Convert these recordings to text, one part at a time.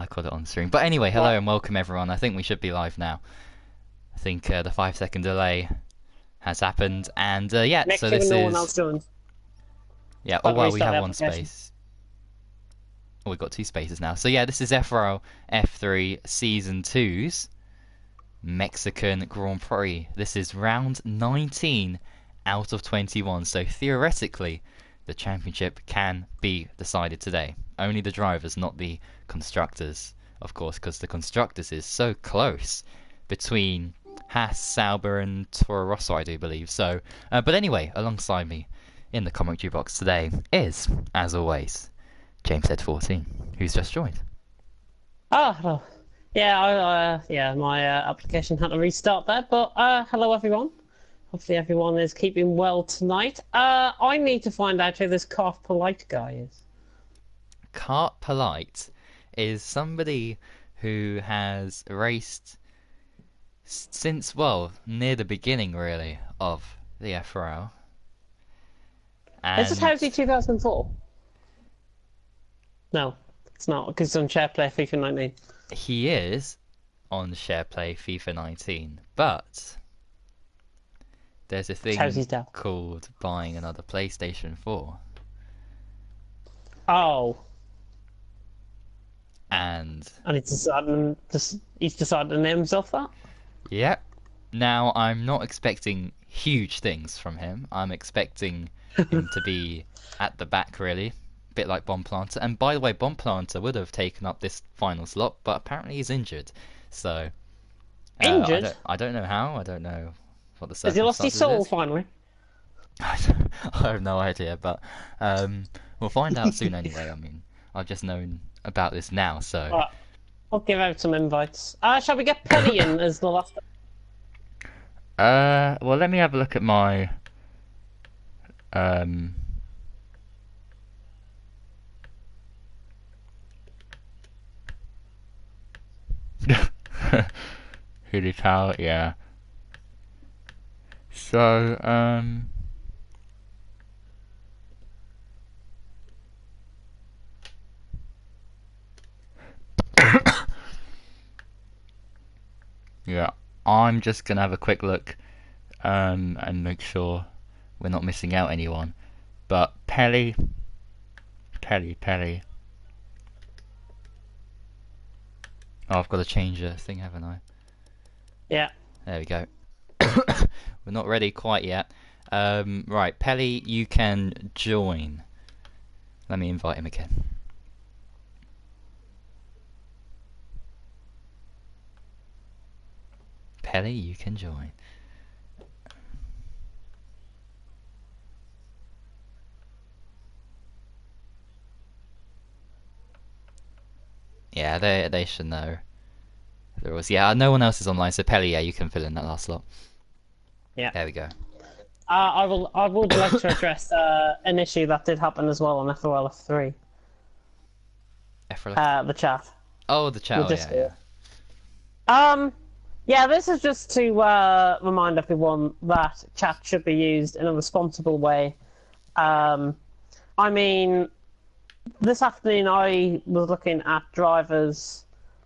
I called it on stream. But anyway, hello and welcome everyone. I think we should be live now. I think the 5-second delay has happened, and yeah, Next so this no is. one else joins. Yeah. Oh well, we have one space. Oh, we've got 2 spaces now. So yeah, this is FRL F3 Season 2's Mexican Grand Prix. This is round 19 out of 21. So theoretically, the championship can be decided today. Only the drivers, not the constructors, of course, because the constructors is so close between Haas, Sauber, and Toro Rosso, I do believe. So, but anyway, alongside me in the commentary box today is, as always, James Head 14, who's just joined. Oh, well, yeah, my application had to restart there, but hello everyone. Hopefully everyone is keeping well tonight. I need to find out who this Calf Polite guy is. Cart Polite is somebody who has raced since, well, near the beginning, really, of the FRL. Is this Housie 2004? No, it's not, because it's on SharePlay FIFA 19. He is on SharePlay FIFA 19, but there's a thing called buying another PlayStation 4. Oh. And he's decided to name himself that? Yep. Now, I'm not expecting huge things from him. I'm expecting him to be at the back, really. A bit like Bomb Planter. And by the way, Bomb Planter would have taken up this final slot, but apparently he's injured. So... injured? I don't know how. I don't know what the circumstances is. Has he lost his soul, finally? I have no idea, but we'll find out soon anyway. I mean, I've just known about this now, so... Right. I'll give out some invites. Shall we get Penny in as the last... well, let me have a look at my... Hiditao, yeah. So, yeah, I'm just gonna have a quick look and make sure we're not missing out anyone. But Pelly. Oh, I've got to change a thing, haven't I? Yeah. There we go. We're not ready quite yet. Right, Pelly, you can join. Let me invite him again. Pelly, you can join. Yeah, they should know. There was, yeah, no one else is online, so Pelly, yeah, you can fill in that last slot. Yeah. There we go. I would like to address an issue that did happen as well on FRL F3. FRL? The chat. Oh, the chat, yeah. Yeah, this is just to remind everyone that chat should be used in a responsible way. I mean, this afternoon I was looking at drivers,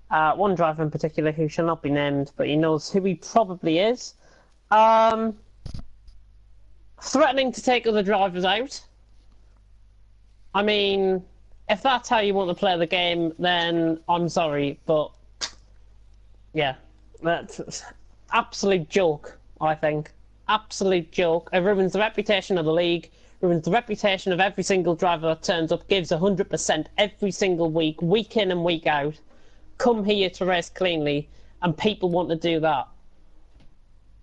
one driver in particular who shall not be named, but he knows who he probably is, threatening to take other drivers out. I mean, if that's how you want to play the game, then I'm sorry, but yeah, that's absolute joke, I think. Absolute joke. It ruins the reputation of the league, ruins the reputation of every single driver that turns up, gives 100% every single week in and week out. Come here to race cleanly, and people want to do that.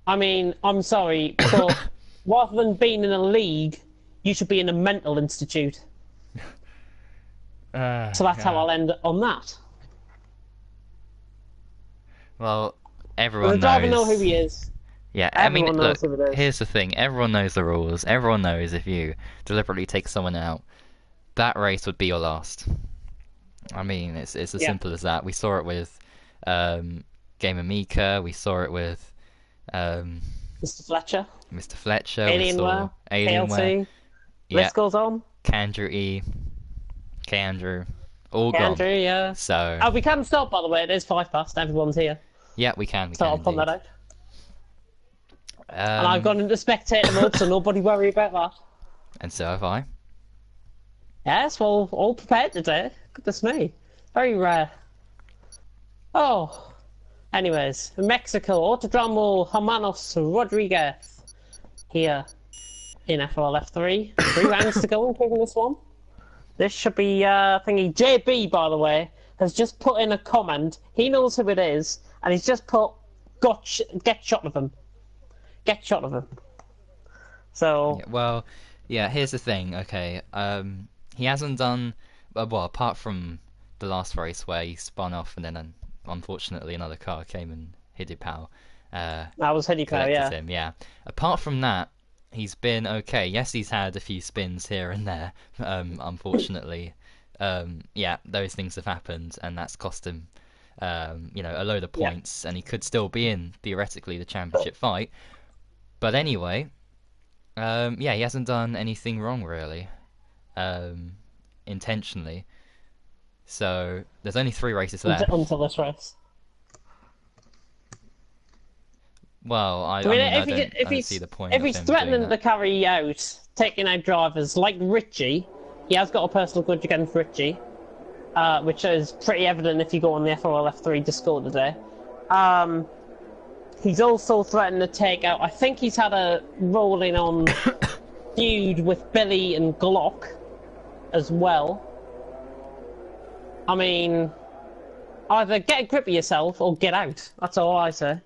I mean, I'm sorry, but rather than being in a league, you should be in a mental institute. So that's how I'll end on that. Well, everyone knows. The driver knows who he is. Yeah, I mean, look, here's the thing. Everyone knows the rules. Everyone knows if you deliberately take someone out, that race would be your last. I mean, it's as simple as that. We saw it with Gamer Mika. We saw it with Mr. Fletcher. Mr. Fletcher. Alienware. Alienware. KLT. List goes on. Kandrew E. K. Andrew. All Yeah, gone. Andrew, yeah. So. Oh, we can stop, by the way. It is 5 past. Everyone's here. Yeah, we can. So I'll put that out. And I've Um, gone into spectator mode, so nobody worry about that. and so have I. Yes, well, all prepared today. Goodness me. Very rare. Oh. Anyways, Mexico, Autodromo Hermanos Rodriguez. Here in FRL F3. 3 rounds to go, including this one. This should be, thingy. JB, by the way, has just put in a comment. He knows who it is, and he's just put, get shot of him. Get shot of him. So. Yeah, well, yeah. Here's the thing. Okay. He hasn't done well apart from the last race where he spun off and then unfortunately another car came and hit his pal. That was Hiddy Pow, yeah. Him, yeah. Apart from that, he's been okay. Yes, he's had a few spins here and there. Unfortunately, yeah, those things have happened, and that's cost him, you know, a load of points, and he could still be in theoretically the championship fight. But anyway, yeah, he hasn't done anything wrong really, intentionally. So there's only 3 races left until this race. Well, I don't see the point. If he's threatening to carry out, taking out drivers like Richie, he has got a personal grudge against Richie, which is pretty evident if you go on the FRL F3 Discord today. He's also threatened to take out. I think he's had a rolling on feud with Billy and Glock as well. I mean, either get a grip of yourself or get out. That's all I say.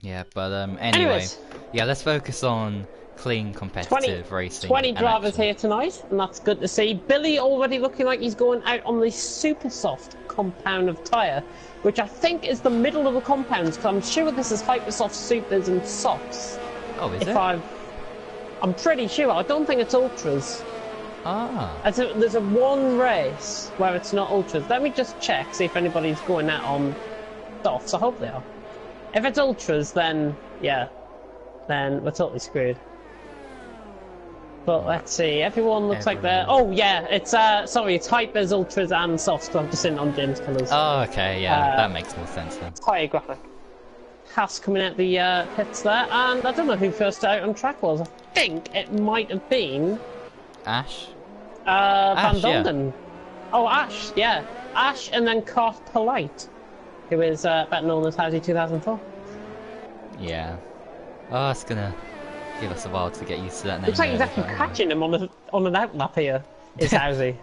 Yeah, but anyway, anyways, yeah, let's focus on clean competitive racing. 20 drivers here tonight, and that's good to see. Billy already looking like he's going out on the super soft compound of tyre, which I think is the middle of the compounds, because I'm sure this is Hypersoft Supers and Softs. Oh, is it? I'm pretty sure. I don't think it's Ultras. Ah. There's a one race where it's not Ultras. Let me just check, see if anybody's going out on Softs. I hope they are. If it's Ultras, then, yeah, then we're totally screwed. But let's see, everyone looks like they're... Oh, yeah, it's, sorry, it's Hypers, Ultras, and Softs, because I've just seen it on James Colours. Oh, okay, yeah, that makes more sense then. It's quite a graphic. Haas coming out the pits there, and I don't know who first out on track was. I think it might have been... Ash? Van Ash, Donden. Yeah. Oh, Ash, yeah. Ash, and then Cart Polite, who is better known as Howdy 2004. Yeah. Oh, it's gonna give us a while to get used to that name. Looks like he's actually catching him on an outlap here, is Howsy.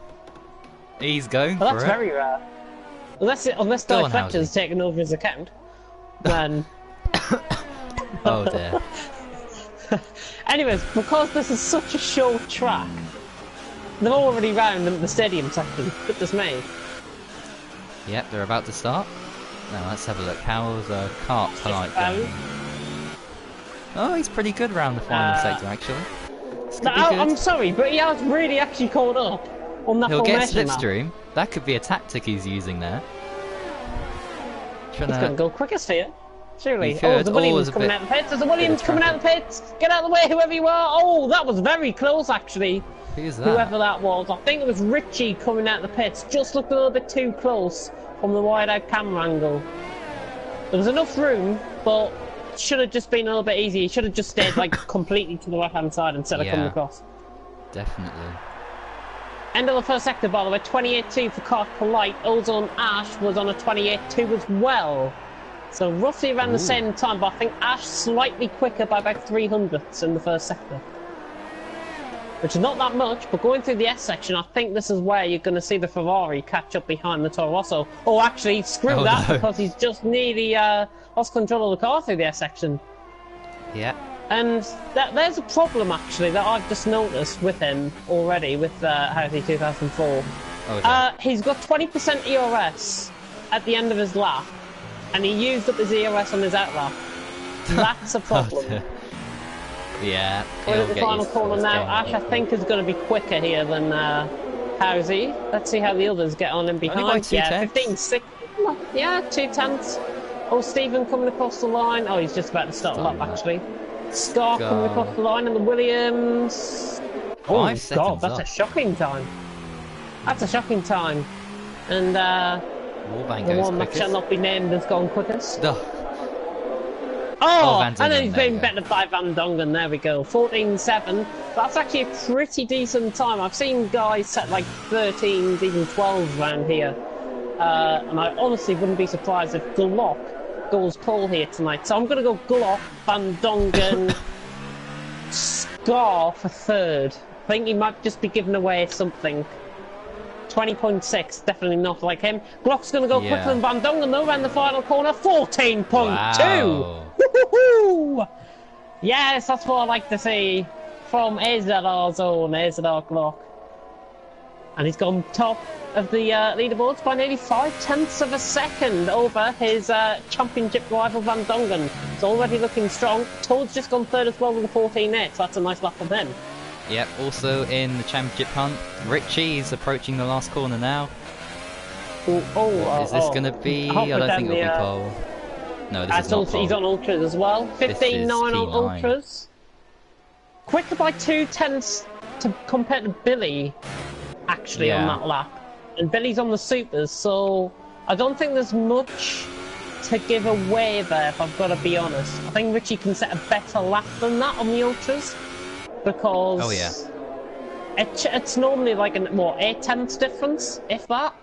He's going well, for it. That's very rare. Unless Di Fletcher's taken over his account, then... Oh dear. Anyways, because this is such a short track, they're already round the stadium section. Goodness me. Yep, they're about to start. Now let's have a look. How's Cart Polite going? Oh, he's pretty good around the final sector actually. I'm sorry, but he has really actually caught up on that He'll get formation slipstream. That could be a tactic he's using there. He's going to go quickest here. Surely. Oh, there's a Williams coming out the pits. There's a Williams coming out the pits. Get out of the way, whoever you are. Oh, that was very close, actually. Who's that? Whoever that was. I think it was Richie coming out the pits. Just looked a little bit too close from the wide-out camera angle. There was enough room, but should have just been a little bit easier. He should have just stayed like completely to the right-hand side instead of coming across. Definitely. End of the first sector, by the way. 28.2 for Cart Polite. Ozone Ash was on a 28.2 as well. So roughly around the same time, but I think Ash slightly quicker by about 300ths in the first sector. Which is not that much, but going through the S section, I think this is where you're going to see the Ferrari catch up behind the Toro Rosso. Oh, actually, screw that, because he's just nearly lost control of the car through the S section. Yeah. And there's a problem, actually, that I've just noticed with him already, with Howdy 2004. Oh, he's got 20% ERS at the end of his lap, and he used up his ERS on his outlap. That's a problem. Yeah. We're at the final corner now. Ash, I think, is going to be quicker here than Howsy. Let's see how the others get on in behind. Yeah, 15.6. Yeah, 2/10. Oh, Stephen coming across the line. Oh, he's just about to start lap, actually. Scar coming across the line, and the Williams. Oh, God, that's a shocking time. That's a shocking time. And Wallbang the goes one that quickest. shall not be named has gone quickest. Ugh. Oh, Van Dongen, and then he's there you been go. better by Van Dongen. There we go. 14.7. That's actually a pretty decent time. I've seen guys set like 13s, even 12s around here. And I honestly wouldn't be surprised if Glock goes pole here tonight. So I'm going to go Glock, Van Dongen, Scar for third. I think he might just be giving away something. 20.6, definitely not like him. Glock's going to go quicker than Van Dongen though around the final corner. 14.2! Wow. Woohoo! Yes, that's what I like to see from AZR Zone, AZR Glock. And he's gone top of the leaderboards by nearly 5/10 of a second over his championship rival Van Dongen. It's already looking strong. Toad's just gone third as well with a 14.8, so that's a nice lap from him. Yep, also in the championship hunt, Richie's approaching the last corner now. Is this going to be? I don't think it'll be pole. No, this is not pole. He's on ultras as well. 15.9 on ultras. Quicker by 2/10 compared to Billy, actually, on that lap. And Billy's on the supers, so I don't think there's much to give away there, if I've got to be honest. I think Richie can set a better lap than that on the ultras. Because it's normally like an 8/10 difference, if that.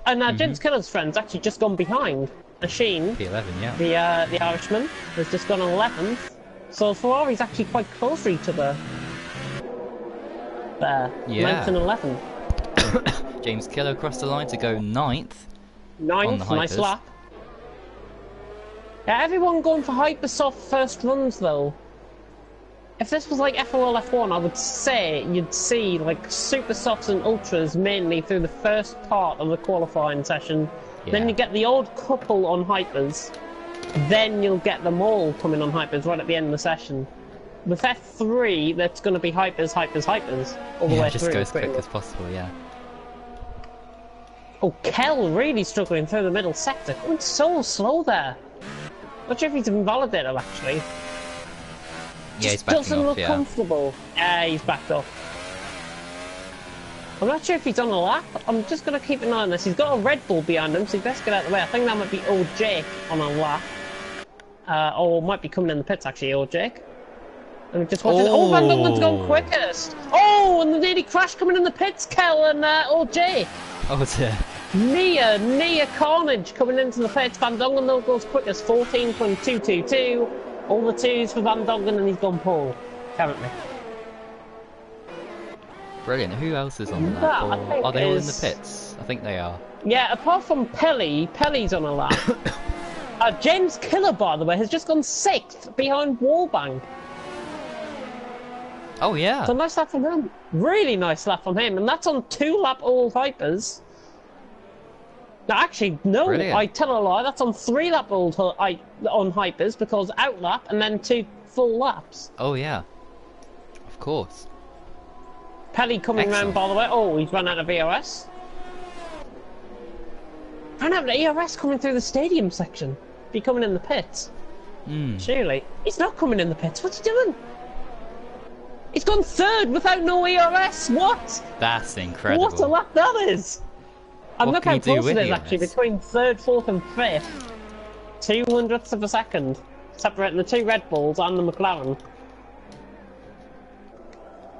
And James Killer's friend's actually just gone behind. Machine, P11, yeah. The Irishman, has just gone 11th. So Ferrari's actually quite close to each other. There, 9th and 11th. James Killer across the line to go 9th. 9th, nice lap. Yeah, everyone going for hyper soft first runs though. If this was like FRL F1, I would say you'd see like super softs and ultras mainly through the first part of the qualifying session. Yeah. Then you get the odd couple on hypers. Then you'll get them all coming on hypers right at the end of the session. With F3, that's going to be hypers, hypers, hypers all the way just through. Go as quick as possible, yeah. Oh, Kel really struggling through the middle sector. Going so slow there. Not sure if he's invalidated actually. Yeah, he's backing doesn't off, look comfortable. Yeah, he's backed off. I'm not sure if he's on a lap. I'm just going to keep an eye on this. He's got a Red Bull behind him, so he best get out of the way. I think that might be old Jake on a lap. Or might be coming in the pits, actually, old Jake. And we just watch it. Oh, Van Dongen's gone quickest. Oh, and the nearly crash coming in the pits, Kel and old Jake. Oh, dear. Near carnage coming into the pits. Van Dongen, though, goes quickest. 14.222. All the twos for Van Dongen, and he's gone pole, currently. Brilliant. Who else is on that? Are they all in the pits? I think they are. Yeah, apart from Pelly's on a lap. James Killer, by the way, has just gone 6th behind Wallbang. Oh, yeah. So nice lap from him. Really nice lap from him, and that's on 2-lap old hypers. No, actually, no, brilliant. I tell a lie, that's on 3-lap old on hypers, because outlap and then 2 full laps. Oh, yeah. Of course. Pelly coming round, by the way. Oh, he's run out of ERS. Ran out of ERS coming through the stadium section. Be coming in the pits. Surely. He's not coming in the pits. What's he doing? He's gone 3rd without no ERS. What? That's incredible. What a lap that is. And look how close it is, actually, between 3rd, 4th and 5th. 200ths of a second. Separating the 2 Red Bulls and the McLaren.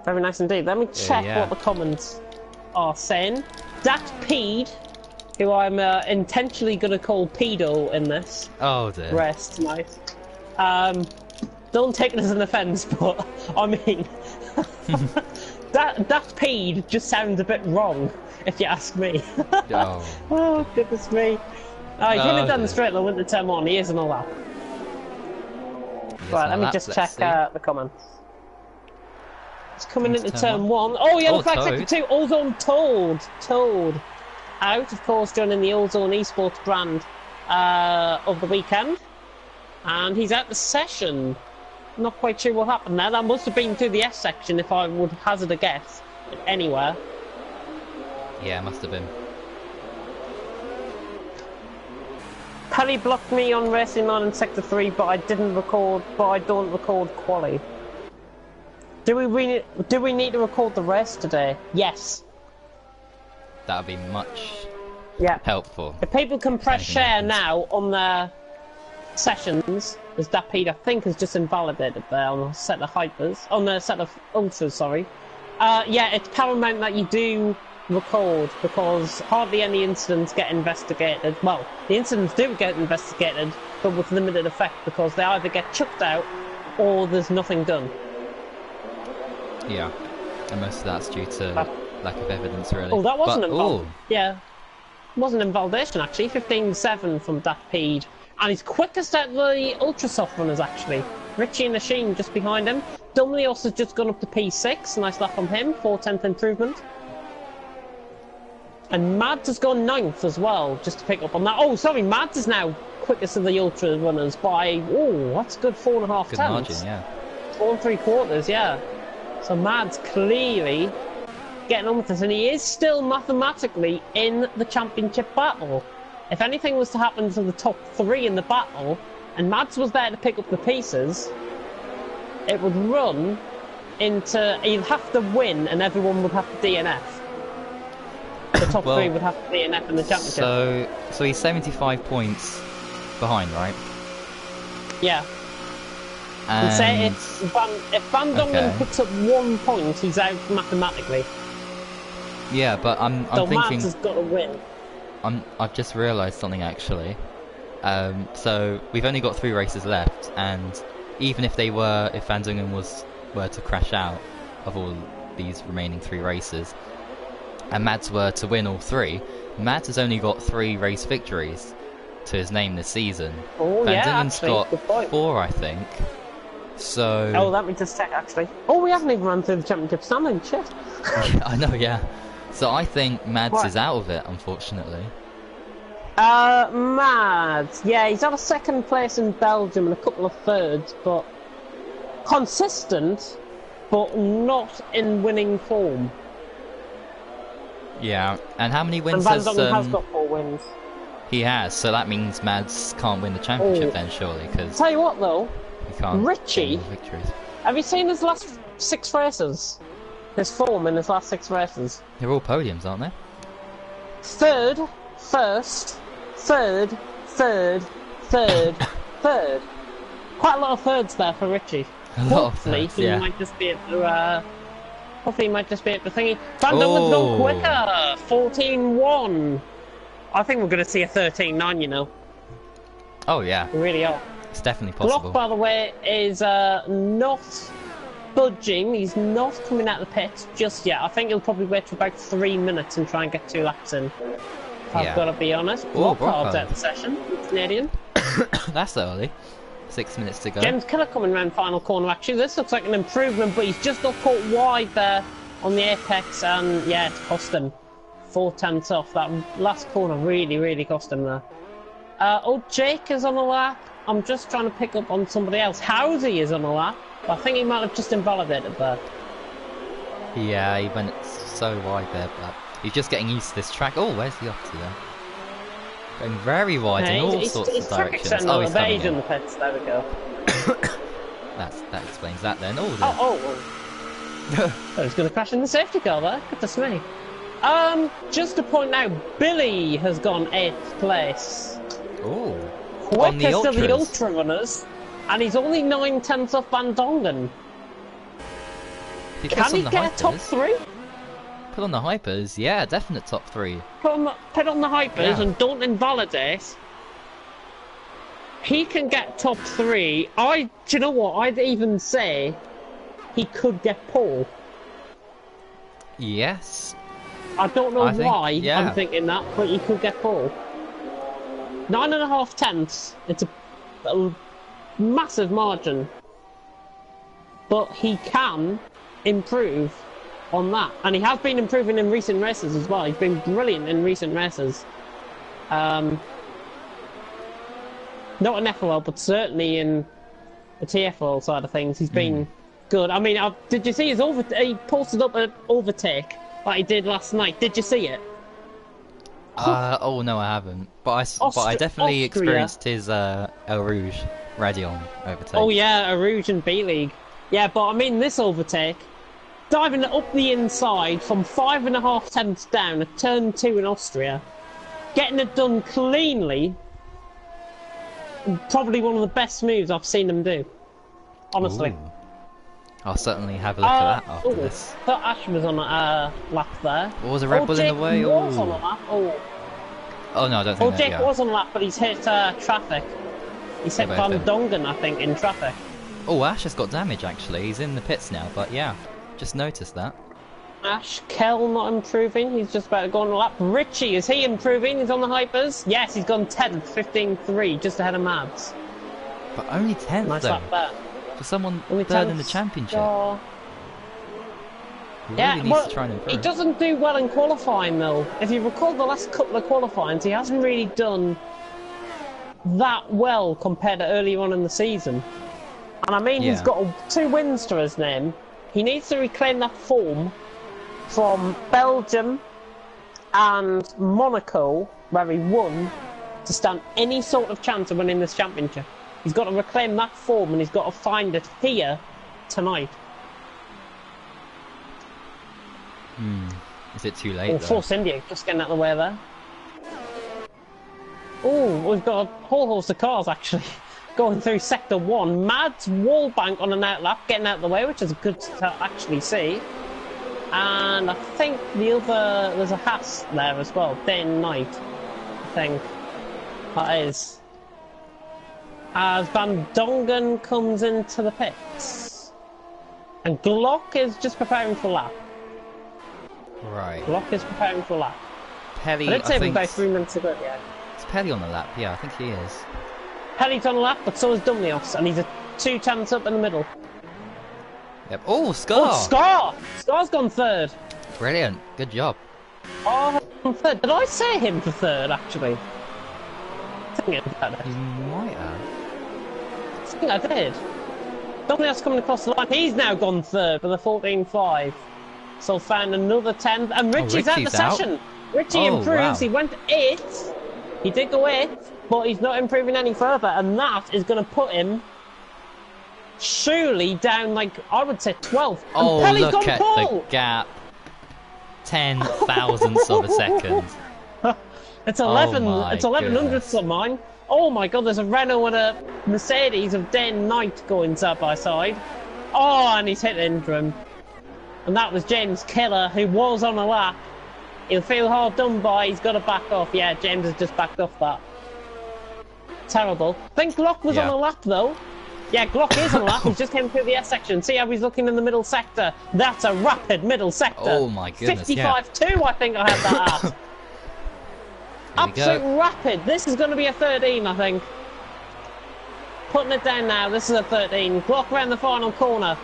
Very nice indeed. Let me check what the comments are saying. Dat Peed, who I'm intentionally going to call Pedo in this race tonight. Don't take it as an offence, but I mean, that Peed just sounds a bit wrong, if you ask me. Oh, goodness me. He came in down the straight line, went to turn 1. He is on a lap. Right, let me just check the comments. It's coming into turn 1. Oh, yellow flag sector 2. Ozone Toad. Out, of course, joining the Ozone Esports brand of the weekend. And he's out the session. Not quite sure what happened there. That must have been through the S section, if I would hazard a guess. Anywhere. Yeah, it must have been. Pelly blocked me on Racing Line in Sector 3, but I don't record quali. Do we need to record the race today? Yes. That would be much helpful. If people can press share now on their sessions, as Dapede I think has just invalidated there on a set of hypers, on a set of ultras, sorry. Yeah, it's paramount that you do record, because hardly any incidents get investigated. Well, the incidents do get investigated, but with limited effect, because they either get chucked out or there's nothing done. Yeah, and most of that's due to lack of evidence, really. Oh, that wasn't invalidation. Yeah, it wasn't invalidation actually. 15-7 from Dapede, and he's quickest at the ultra soft runners actually. Richie and Nasheen just behind him. Dumlios has just gone up to P6. Nice lap from him. 4/10 improvement. And Mads has gone 9th as well, just to pick up on that. Oh, sorry, Mads is now quickest of the ultra runners by, oh, that's a good 4.5 Good margin, yeah. 4 3/4, yeah. So Mads clearly getting on with this, and he is still mathematically in the championship battle. If anything was to happen to the top 3 in the battle, and Mads was there to pick up the pieces, it would run into, he'd have to win and everyone would have to DNF. The top 3 would have to DNF in the championship. So he's 75 points behind, right? Yeah. And say if Van Dongen picks up 1 point, he's out mathematically. Yeah, but I'm thinking. Mads has got to win. I've just realised something actually. So we've only got 3 races left, and even if Van Dongen were to crash out of all these remaining 3 races, and Mads were to win all 3, Mads has only got 3 race victories to his name this season. Oh, Van Dongen's got 4, I think. So. Oh, let me just check actually. Oh, we haven't even run through the championship standing. Shit. I know, yeah. So I think Mads is out of it, unfortunately. Mads. Yeah, he's had a 2nd place in Belgium and a couple of 3rds, but consistent, but not in winning form. Yeah, and how many wins and Van Dongen has got 4 wins. He has, so that means Mads can't win the championship then, surely, because... Tell you what, though, he can't Richie, have you seen his last 6 races? His form in his last 6 races? They're all podiums, aren't they? 3rd, 1st, 3rd, 3rd, 3rd, 3rd. Quite a lot of 3rds there for Richie. Hopefully, he might just be able to, hopefully he might just be able to thingy. Van Dongen's gone quicker! 14-1. I think we're going to see a 13-9, you know. Oh, yeah. We really are. It's definitely possible. Glock, by the way, is not budging. He's not coming out of the pits just yet. I think he'll probably wait for about 3 minutes and try and get 2 laps in. I've got to be honest. Blockard's out of the session. Canadian. That's early. 6 minutes to go. James Killer coming around final corner actually. This looks like an improvement, but he's just got caught wide there on the apex, and yeah, it's cost him 4/10 off. That last corner really cost him there. Oh, Jake is on the lap. I'm just trying to pick up on somebody else. Howsey is on the lap, but I think he might have just invalidated there. Yeah, he went so wide there, but he's just getting used to this track. Oh, where's he off to there? Going very wide in all sorts of directions. Oh, he's coming in the pits. There we go. That explains that then. I was going to crash in the safety car there. Goodness me. Just to point out, Billy has gone 8th place. Oh. Quickest of the ultra runners, and he's only 9/10 off Van Dongen. Can he get a top 3? Put on the hypers, yeah, definite top 3. Put on the hypers and don't invalidate. He can get top 3. Do you know what? I'd even say he could get pole. Yes. I don't know why I'm thinking that, but he could get pole. 9.5 tenths. It's a massive margin, but he can improve on that, and he has been improving in recent races as well. He's been brilliant in recent races. Not in FRL, but certainly in the TFL side of things, he's been good. I mean, did you see his he posted up an overtake like he did last night? Did you see it? Oh no, I haven't. But I definitely experienced his El Rouge Radion overtake. Oh yeah, El Rouge and B League. Yeah, but I mean this overtake, diving up the inside from 5.5 tenths down at turn 2 in Austria, getting it done cleanly. Probably one of the best moves I've seen him do. Honestly. Ooh. I'll certainly have a look at that after this. I thought Ash was on a lap there. What was a Red Bull Jake in the way? was on a lap. Oh no, I don't think Jake was on a lap, but he's hit traffic. He's hit Van Dongen, I think, in traffic. Oh, Ash has got damage actually. He's in the pits now, but yeah, just noticed that. Ash Kell not improving. He's just about to go on a lap. Richie, is he improving? He's on the hypers. Yes, he's gone 10th, 15.3, just ahead of Mads. But only 10th nice though. lap there. For someone only third 10th. in the championship. He Yeah, really needs to try and improve. He doesn't do well in qualifying though. If you recall the last couple of qualifyings, he hasn't really done that well compared to earlier on in the season. And I mean, he's got 2 wins to his name. He needs to reclaim that form from Belgium and Monaco, where he won, to stand any sort of chance of winning this championship. He's got to reclaim that form, and he's got to find it here tonight. Is it too late? Or Force India, just getting out of the way there. Oh, we've got a whole host of cars actually going through sector 1. Mads Wallbank on an outlap, getting out of the way, which is good to actually see. And I think there's a Haas there as well, day and night, I think that is. As Van Dongen comes into the pits. And Glock is just preparing for lap. Right. Glock is preparing for lap. Pelly, I did say about 3 minutes ago, yeah. Is Pelly on the lap? Yeah, I think he is. Pelly's on the lap, but so is Dumnios, and he's a 2 tenths up in the middle. Yep. Oh, Scar! Oh, Scar! Scar's gone 3rd. Brilliant. Good job. Oh, on 3rd. Did I say him for 3rd, actually? Thinking about it. You might have. I think I did. Dumnios coming across the line. He's now gone 3rd with a 14.5. So found another 10th. And Richie's out the session. Richie improves. Wow. He went 8th. He did go 8th, but he's not improving any further. And that is going to put him surely down, like, I would say 12th. Oh, and look at the gap. 10 thousandths of a second. It's 11. It's 11 hundredths of mine. Oh my god, there's a Renault and a Mercedes of day and night going side by side. Oh, and he's hit into him. And that was James Keller, who was on a lap. He'll feel hard done by. He's got to back off. Yeah, James has just backed off that. Terrible. I think Glock was on a lap though. Yeah, Glock is on a lap. He just came through the S section. See how he's looking in the middle sector. That's a rapid middle sector. Oh my goodness. 55.2, I think I had that at. Absolute rapid. This is going to be a 13, I think. Putting it down now. This is a 13. Glock round the final corner.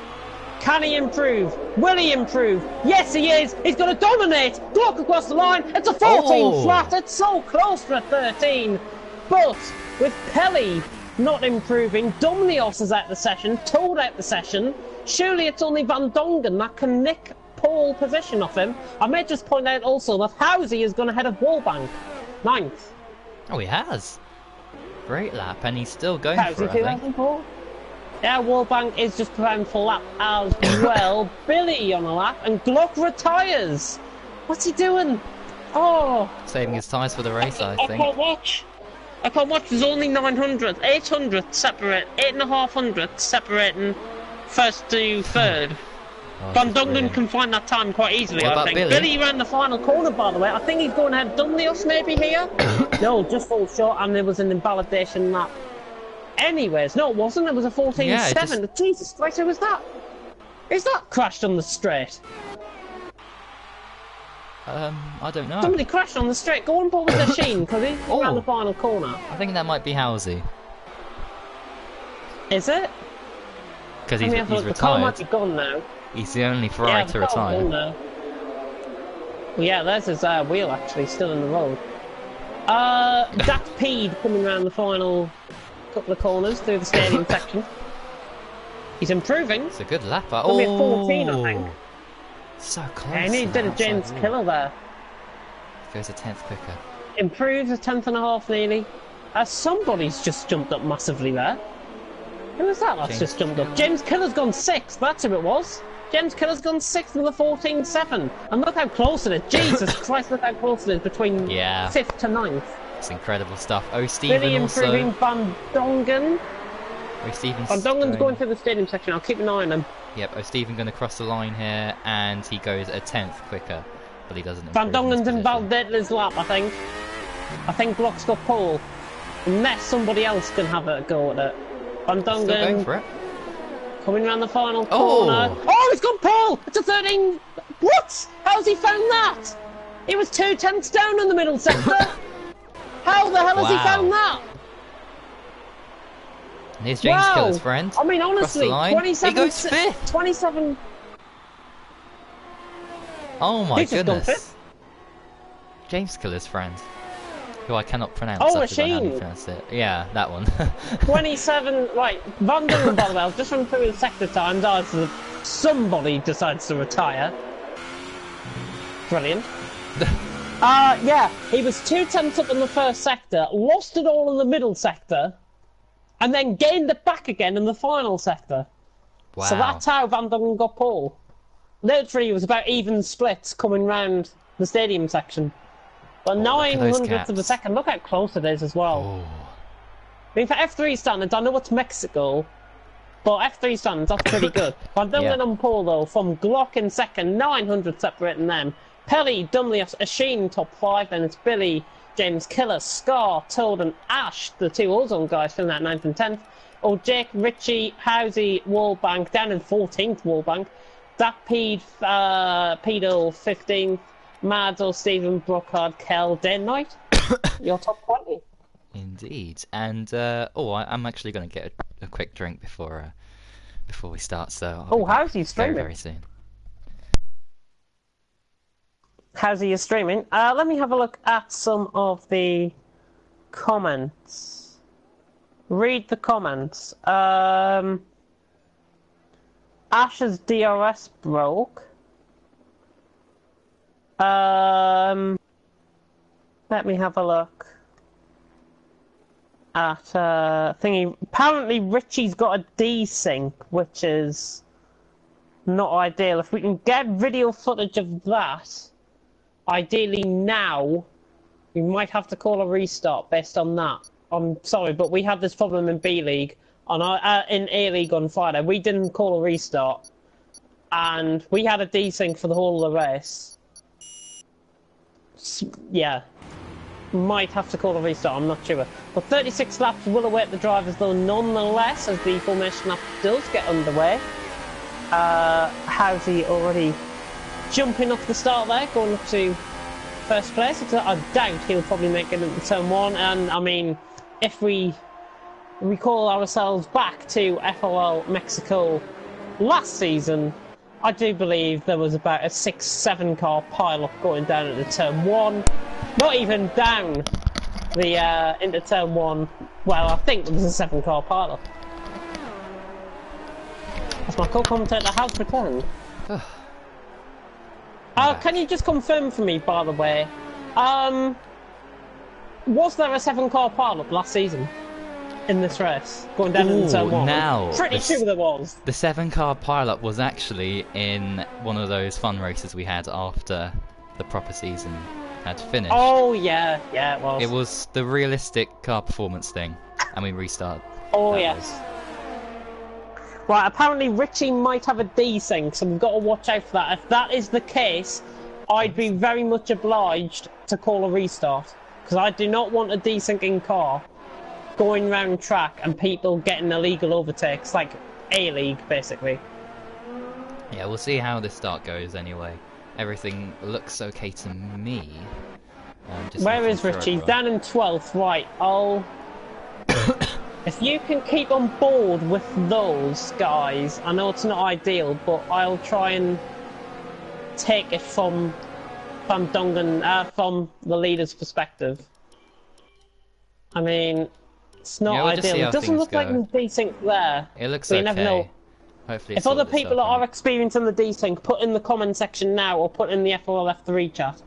Can he improve? Will he improve? Yes, he is. He's going to dominate. Glock across the line. It's a 14 flat. It's so close for a 13. But with Pelly not improving, Dumnios is out the session, Toad out the session. Surely it's only Van Dongen that can nick pole position off him. I may just point out also that Housey is going ahead of Wallbank. 9th. Oh, he has. Great lap, and he's still going for it, I think. Yeah, Wallbank is just preparing for lap as well. Billy on a lap, and Glock retires. What's he doing? Oh. Saving his tyres for the race, I think. I can't watch. I can't watch. There's only 900, 800 separate, 8,500 separating first to third. Van Dongen can find that time quite easily, I think. Billy ran the final corner, by the way. I think he's going to have Dumnios maybe here. No, just falls short, and there was an invalidation lap. Anyways, no, it wasn't. It was a 14.7. Jesus Christ, who was that? Is that crashed on the straight? I don't know. Somebody crashed on the straight. Go on board with the Sheen, because he ran the final corner. I think that might be Housey. Is it? Because he's retired. The car might be gone now. He's the only Ferrari to retire. Well, yeah, there's his wheel actually still in the road. That's Peed coming around the final couple of corners through the stadium section. He's improving. It's a good lap. Only a 14, I think. So close. Yeah, he did a James Killer there. Goes a 10th quicker. Improves a 10th and a half nearly. Somebody's just jumped up massively there. Who was that that's just jumped up? James Killer's gone 6th. That's who it was. James Killer's gone 6th with a 14.7. And look how close it is. Jesus Christ, look how close it is between 5th to 9th. It's incredible stuff. Oh, Stephen Billy also... improving Van Dongen. Oh, Stephen's Van Dongen's going through the stadium section. I'll keep an eye on him. Yep, oh, Stephen going to cross the line here, and he goes a 10th quicker, but he doesn't. Van Dongen's in Valdetler's lap, I think. I think Block's got pole. Unless somebody else can have a go at it. Van Dongen... Still going for it. Coming around the final corner. Oh, he's got pole! It's a 13... What? How's he found that? He was 2/10 down in the middle sector. How the hell has he found that? And here's James Killer's friend. I mean, honestly, 27... He goes 5th! 27... Oh my goodness. James Killer's friend. Who I cannot pronounce. Oh, Machine! Yeah, that one. 27... Right, Van Dongen, by the way, I've just run through the sector times as somebody decides to retire. Brilliant. Yeah, he was 2/10 up in the first sector, lost it all in the middle sector, and then gained it back again in the final sector. Wow. So that's how Van Dongen got pole. Literally, it was about even splits coming round the stadium section. But 900th of a second, look how close it is as well. Oh. I mean, for F3 standards, I know it's Mexico, but F3 standards, that's pretty good. Van Dongen on pole, though, from Glock in second, 900 separating them. Pelly, Dumley, Asheen top 5, then it's Billy, James Killer, Scar, Toad and Ash, the two Ozone guys filling that 9th and 10th. Oh, Jake, Richie, Housey, Wallbank, down in 14th, Wallbank. Dapede, Pedo, 15th. Mads, or Stephen, Brookhard, Kel, Day Night. Your top 20. Indeed. And, I'm actually going to get a quick drink before we start, so... Housey's streaming. Very soon. Housey is streaming. Let me have a look at some of the comments. Read the comments. Ash's DRS broke. Let me have a look at thingy. Apparently Richie's got a desync, which is not ideal. If we can get video footage of that, ideally now, we might have to call a restart based on that. I'm sorry, but we had this problem in B League, in A League on Friday. We didn't call a restart, and we had a desync for the whole of the race. Yeah, might have to call a restart, I'm not sure. But 36 laps will await the drivers though nonetheless as the formation lap does get underway. Housey already jumping off the start there, going up to first place. I doubt he'll probably make it into turn 1, and I mean, if we recall ourselves back to FRL Mexico last season, I do believe there was about a 6-7 car pile-up going down into turn 1. Not even down the into turn 1. Well, I think there was a 7 car pile-up. As my co-commentator has returned. Can you just confirm for me, by the way, was there a 7 car pile-up last season? In this race, going down into turn 1. Now, pretty sure there was. The 7 car pileup was actually in one of those fun races we had after the proper season had finished. Oh yeah, it was. It was the realistic car performance thing, and we restarted. Oh yes. Right, apparently Richie might have a desync, so we've got to watch out for that. If that is the case, I'd be very much obliged to call a restart, because I do not want a desyncing car going round track and people getting illegal overtakes, like A-League, basically. Yeah, we'll see how this start goes anyway. Everything looks okay to me. Where is Richie? Down in 12th, right. If you can keep on board with those guys, I know it's not ideal, but I'll try and take it from Van Dongen, from the leader's perspective. I mean, it's not ideal. It doesn't look like there's desync there. It looks okay. You never know. Hopefully if other people are experiencing the desync, put in the comment section now or put in the FRL F3 chat.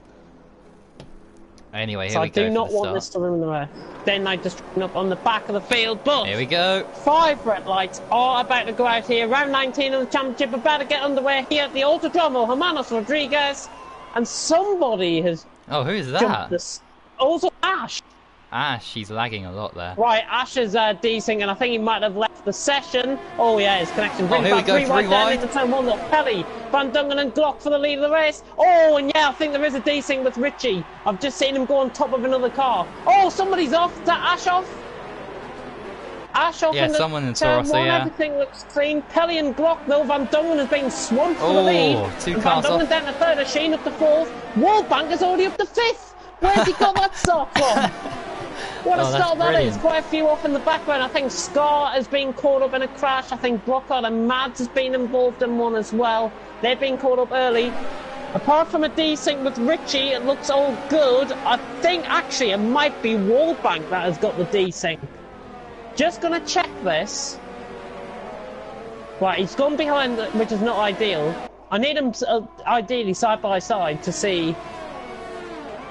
Anyway, here so we go. I do not for the want this to ruin the race. Then I just up on the back of the field, but here we go. 5 red lights are about to go out here. Round 19 of the championship about to get underway here at the Autodromo Hermanos Rodriguez, and somebody has Oh, who is jumped that? this. Also, Ash. Ash, she's lagging a lot there. Right, Ash is desync, and I think he might have left the session. Oh yeah, his connection. Oh, here we go, 3 down wide. into turn 1. Look, Pelly, Van Dongen and Glock for the lead of the race. Oh, and yeah, I think there is a desync with Richie. I've just seen him go on top of another car. Oh, somebody's off. Is that Ash off? Ash off Yeah, in the someone in turn Torosso, 1. yeah. Everything looks clean. Pelly and Glock, though. Van Dongen has been swamped for the Oh, lead. 2 And cars Van Dongen off. down to 3rd, Sheen up to 4th. Wallbank is already up to 5th. Where's he got that start from? What a Oh, that's start that is. brilliant. Quite a few off in the background. I think Scar has been caught up in a crash. I think Brockhart and Mads has been involved in one as well. They've been caught up early. Apart from a desync with Richie, it looks all good. I think actually it might be Wallbank that has got the desync. Just going to check this. Right, he's gone behind, which is not ideal. I need him ideally side by side to see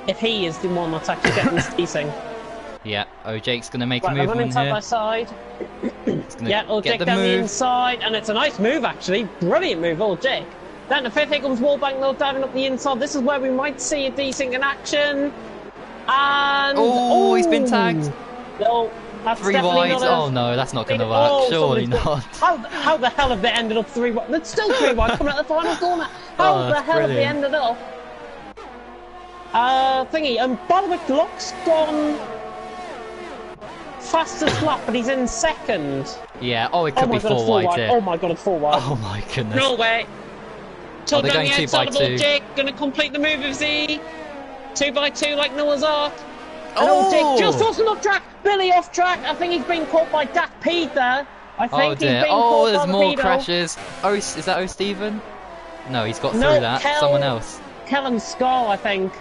if he is the one that's actually getting this desync. Yeah, Jake's going to make Right, a they're movement running side here. by side. Yeah, Get Jake the down the move. inside, and it's a nice move actually. Brilliant move, Jake. Down to 5th, here comes Wallbank though, diving up the inside. This is where we might see a desync in action. And Oh, he's been tagged. No, that's 3 definitely wide. not a... Oh no, that's not going to work. Oh, Surely somebody's not. got- How the hell have they ended up 3 wide? It's still 3 wide coming out the final corner. How Oh, the that's hell have they brilliant. ended up? Thingy, and by the way, Glock's gone fastest lap, but he's in 2nd. Yeah. Oh, it Oh could my be god, it's 4 4 wide wide. here. Oh my god, it's 4 wide. Oh my goodness. No way. Oh, they're going 2 by 2. Jake gonna complete the move of Z. 2 by 2 like Noah's Ark. And Oh! Jake just wasn't off track. Billy off track. I think he's been caught by Dak Pede there. I Oh think he's dear. been Oh, caught by there's the more pedo. crashes. Oh, is that O Steven? No, he's got No, through that. Someone else. Kellen Scar, I think.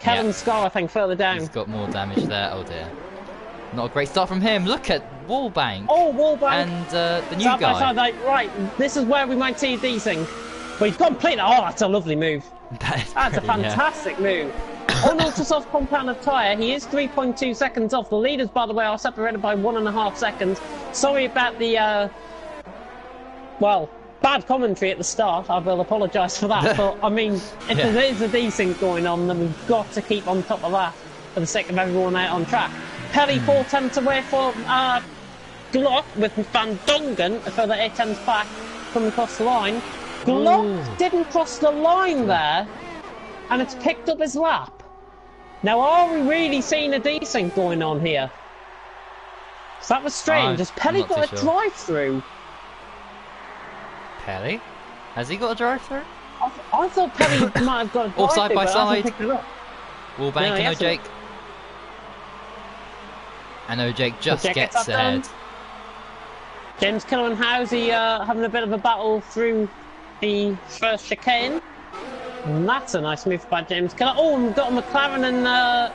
Kellen Yeah. Scar, I think, further down. He's got more damage there. Oh dear. Not a great start from him. Look at Wallbank. Oh, Wallbank. And the new Side by guy. side, like, right, this is where we might see desync. But he's completely... Oh, that's a lovely move. That's That's a brilliant, yeah. fantastic move. On ultra-soft compounded tyre, he is 3.2 seconds off. The leaders, by the way, are separated by 1.5 seconds. Sorry about the, well, bad commentary at the start. I will apologise for that. But, I mean, if Yeah. there is a desync going on, then we've got to keep on top of that for the sake of everyone out on track. Pelly 4 tenths away from Glock with Van Dongen, a further 8 tenths back, coming across the line. Glock Ooh. didn't cross the line there, and it's picked up his lap. Now, are we really seeing a desync going on here? So that was strange. Has Pelly not got too a sure. drive-through? Pelly? Has he got a drive-through? I thought Pelly might have got a drive-through, All side by but hasn't side. picked it up. Wallbank No, he and hasn't. Jake. And Jake just Jake gets gets that done. ahead. James Killer and Housey having a bit of a battle through the first chicane. And that's a nice move by James Killer. Oh, and we've got McLaren and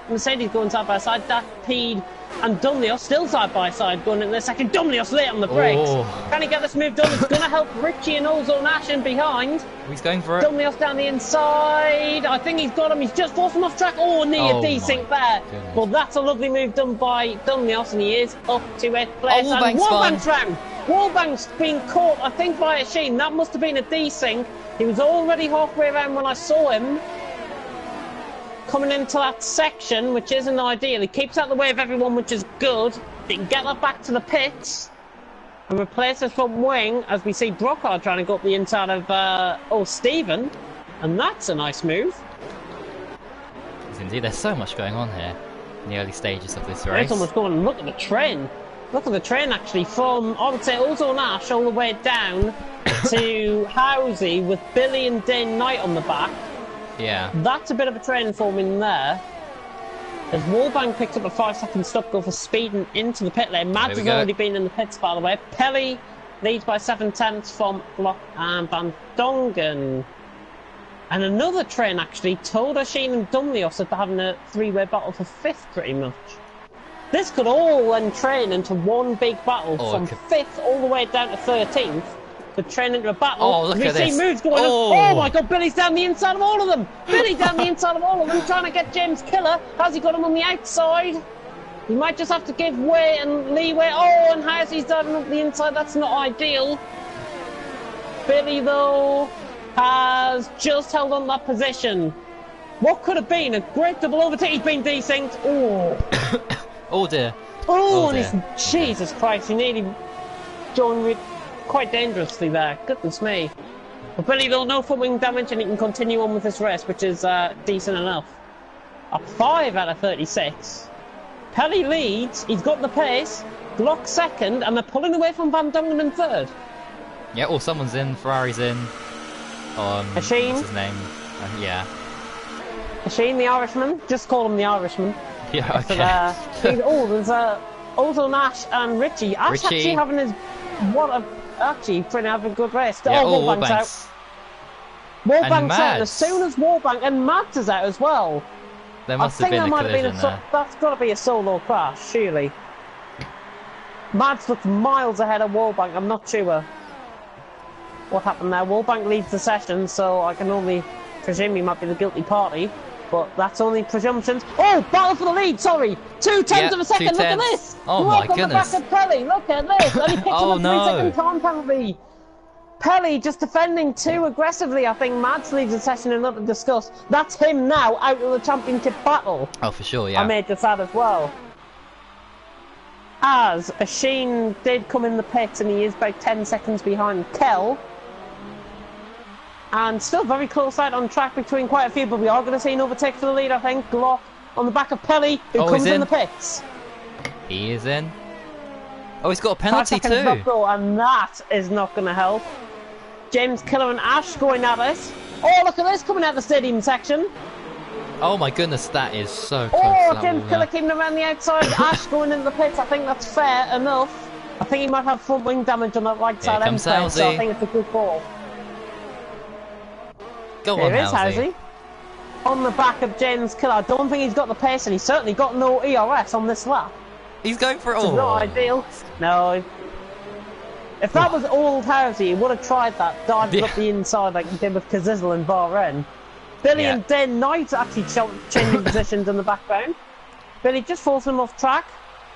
Mercedes going side by side. Dak Pede and Dumlios still side by side going in the second. Dumlios late on the brakes. Oh. Can he get this move done? It's going to help Richie and Ozone Ash in behind. He's going for it. Dumlios down the inside. I think he's got him. He's just forced him off track. Oh, near Oh desync my there. goodness. Well, that's a lovely move done by Dumlios, and he is up to 8th place. Oh, and Wallbank's Wallbank's round. Wallbank's been caught, I think, by a Sheen. That must have been a desync. He was already halfway around when I saw him. Coming into that section, which isn't ideal. He keeps out the way of everyone, which is good. He can get that back to the pits and replace his front wing, as we see Brockhart trying to go up the inside of Stephen. And that's a nice move. Yes, indeed, there's so much going on here in the early stages of this There's race. so much going on. Look at the train. Look at the train, actually, from, I would say, Ozone Ash all the way down to Housey with Billy and Dane Knight on the back. Yeah. That's a bit of a train forming there. As Wallbank picked up a 5-second stop go for speeding into the pit lane. Mads There we has go. already been in the pits, by the way. Pelly leads by 7 tenths from Block and Van Dongen. And another train, actually, told Sheen and Dumlios that they're having a 3-way battle for 5th, pretty much. This could all then train into one big battle Oh, from it could- 5th all the way down to 13th. could train into a battle. Oh, look we at see this. moves going Oh. on. Oh my god, Billy's down the inside of all of them. Billy down the inside of all of them, trying to get James Killer. Has he got him on the outside? He might just have to give way and leeway. Oh, and Housy's diving up the inside. That's not ideal. Billy, though, has just held on that position. What could have been a great double overtake. He's been desynced. Oh. Oh dear. Oh, Oh, and dear. he's... Jesus Christ, he nearly joined quite dangerously there. Goodness me. But Billy, though, no front wing damage, and he can continue on with this race, which is decent enough. A 5 out of 36. Pelly leads, he's got the pace, Glock second, and they're pulling away from Van Dongen in third. Yeah, oh, someone's in. Ferrari's in. Asheen? What's his name? Yeah. Asheen, the Irishman. Just call him the Irishman. Yeah, okay. There's also Nash and Richie. Ash Richie. actually having his... Actually, pretty having a good race. Yeah, Wallbank's out. Wallbank's. Wallbank's out, and Mads. as soon as Wallbank and Mads is out as well. There must have been a collision there. That's got to be a solo crash, surely. Mads looks miles ahead of Wallbank. I'm not sure what happened there. Wallbank leads the session, so I can only presume he might be the guilty party. But that's only presumptions. Oh, battle for the lead, sorry! 2/10 of a second, look at this! Oh look my goodness. On the back of Pelly, look at this! And he picks Oh, up a no. 3-second time penalty. Pelly just defending too aggressively. I think Mads leaves the session and not to discuss. That's him now out of the championship battle. Oh, for sure, yeah. I made this add as well. As Asheen did come in the pits and he is about 10 seconds behind Kell. And still very close out on track between quite a few, but we are going to see an overtake for the lead, I think. Glock on the back of Pelly, who comes in the pits. He is in. Oh, he's got a 5 penalty seconds too. left though, and that is not going to help. James Killer and Ash going at it. Oh, look at this, coming out the stadium section. Oh my goodness, that is so close. Oh, James Killer keeping around the outside. Ash going into the pits. I think that's fair enough. I think he might have front wing damage on that right side end plate, so I think it's a good call. Go on, There is Housey. Housey. On the back of James Killer. I don't think he's got the pace, and he's certainly got no ERS on this lap. He's going for it It's all. not ideal. No. If that was old Housey, he would have tried that, dived up the inside like he did with Kazizel and Bahrain. Billy and Dan Knight actually changing positions in the background. Billy just forcing him off track,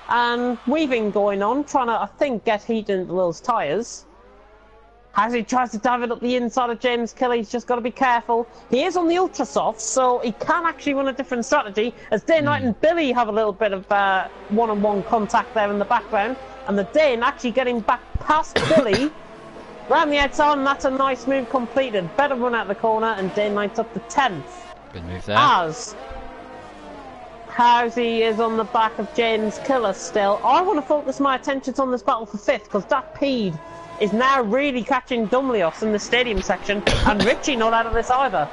and weaving going on, trying to, I think, get heat into those tyres. As he tries to dive it up the inside of James Killer, he's just got to be careful. He is on the ultra soft, so he can actually run a different strategy. As Day Knight and Billy have a little bit of one-on-one contact there in the background, and the Dane actually getting back past Billy round the outside, and that's a nice move completed. Better run out the corner, and Day Knight's up to 10th. Good move there. As Housey is on the back of James Killer still. I want to focus my attentions on this battle for 5th, because that Pede is now really catching Dumlios in the stadium section, and Richie not out of this either.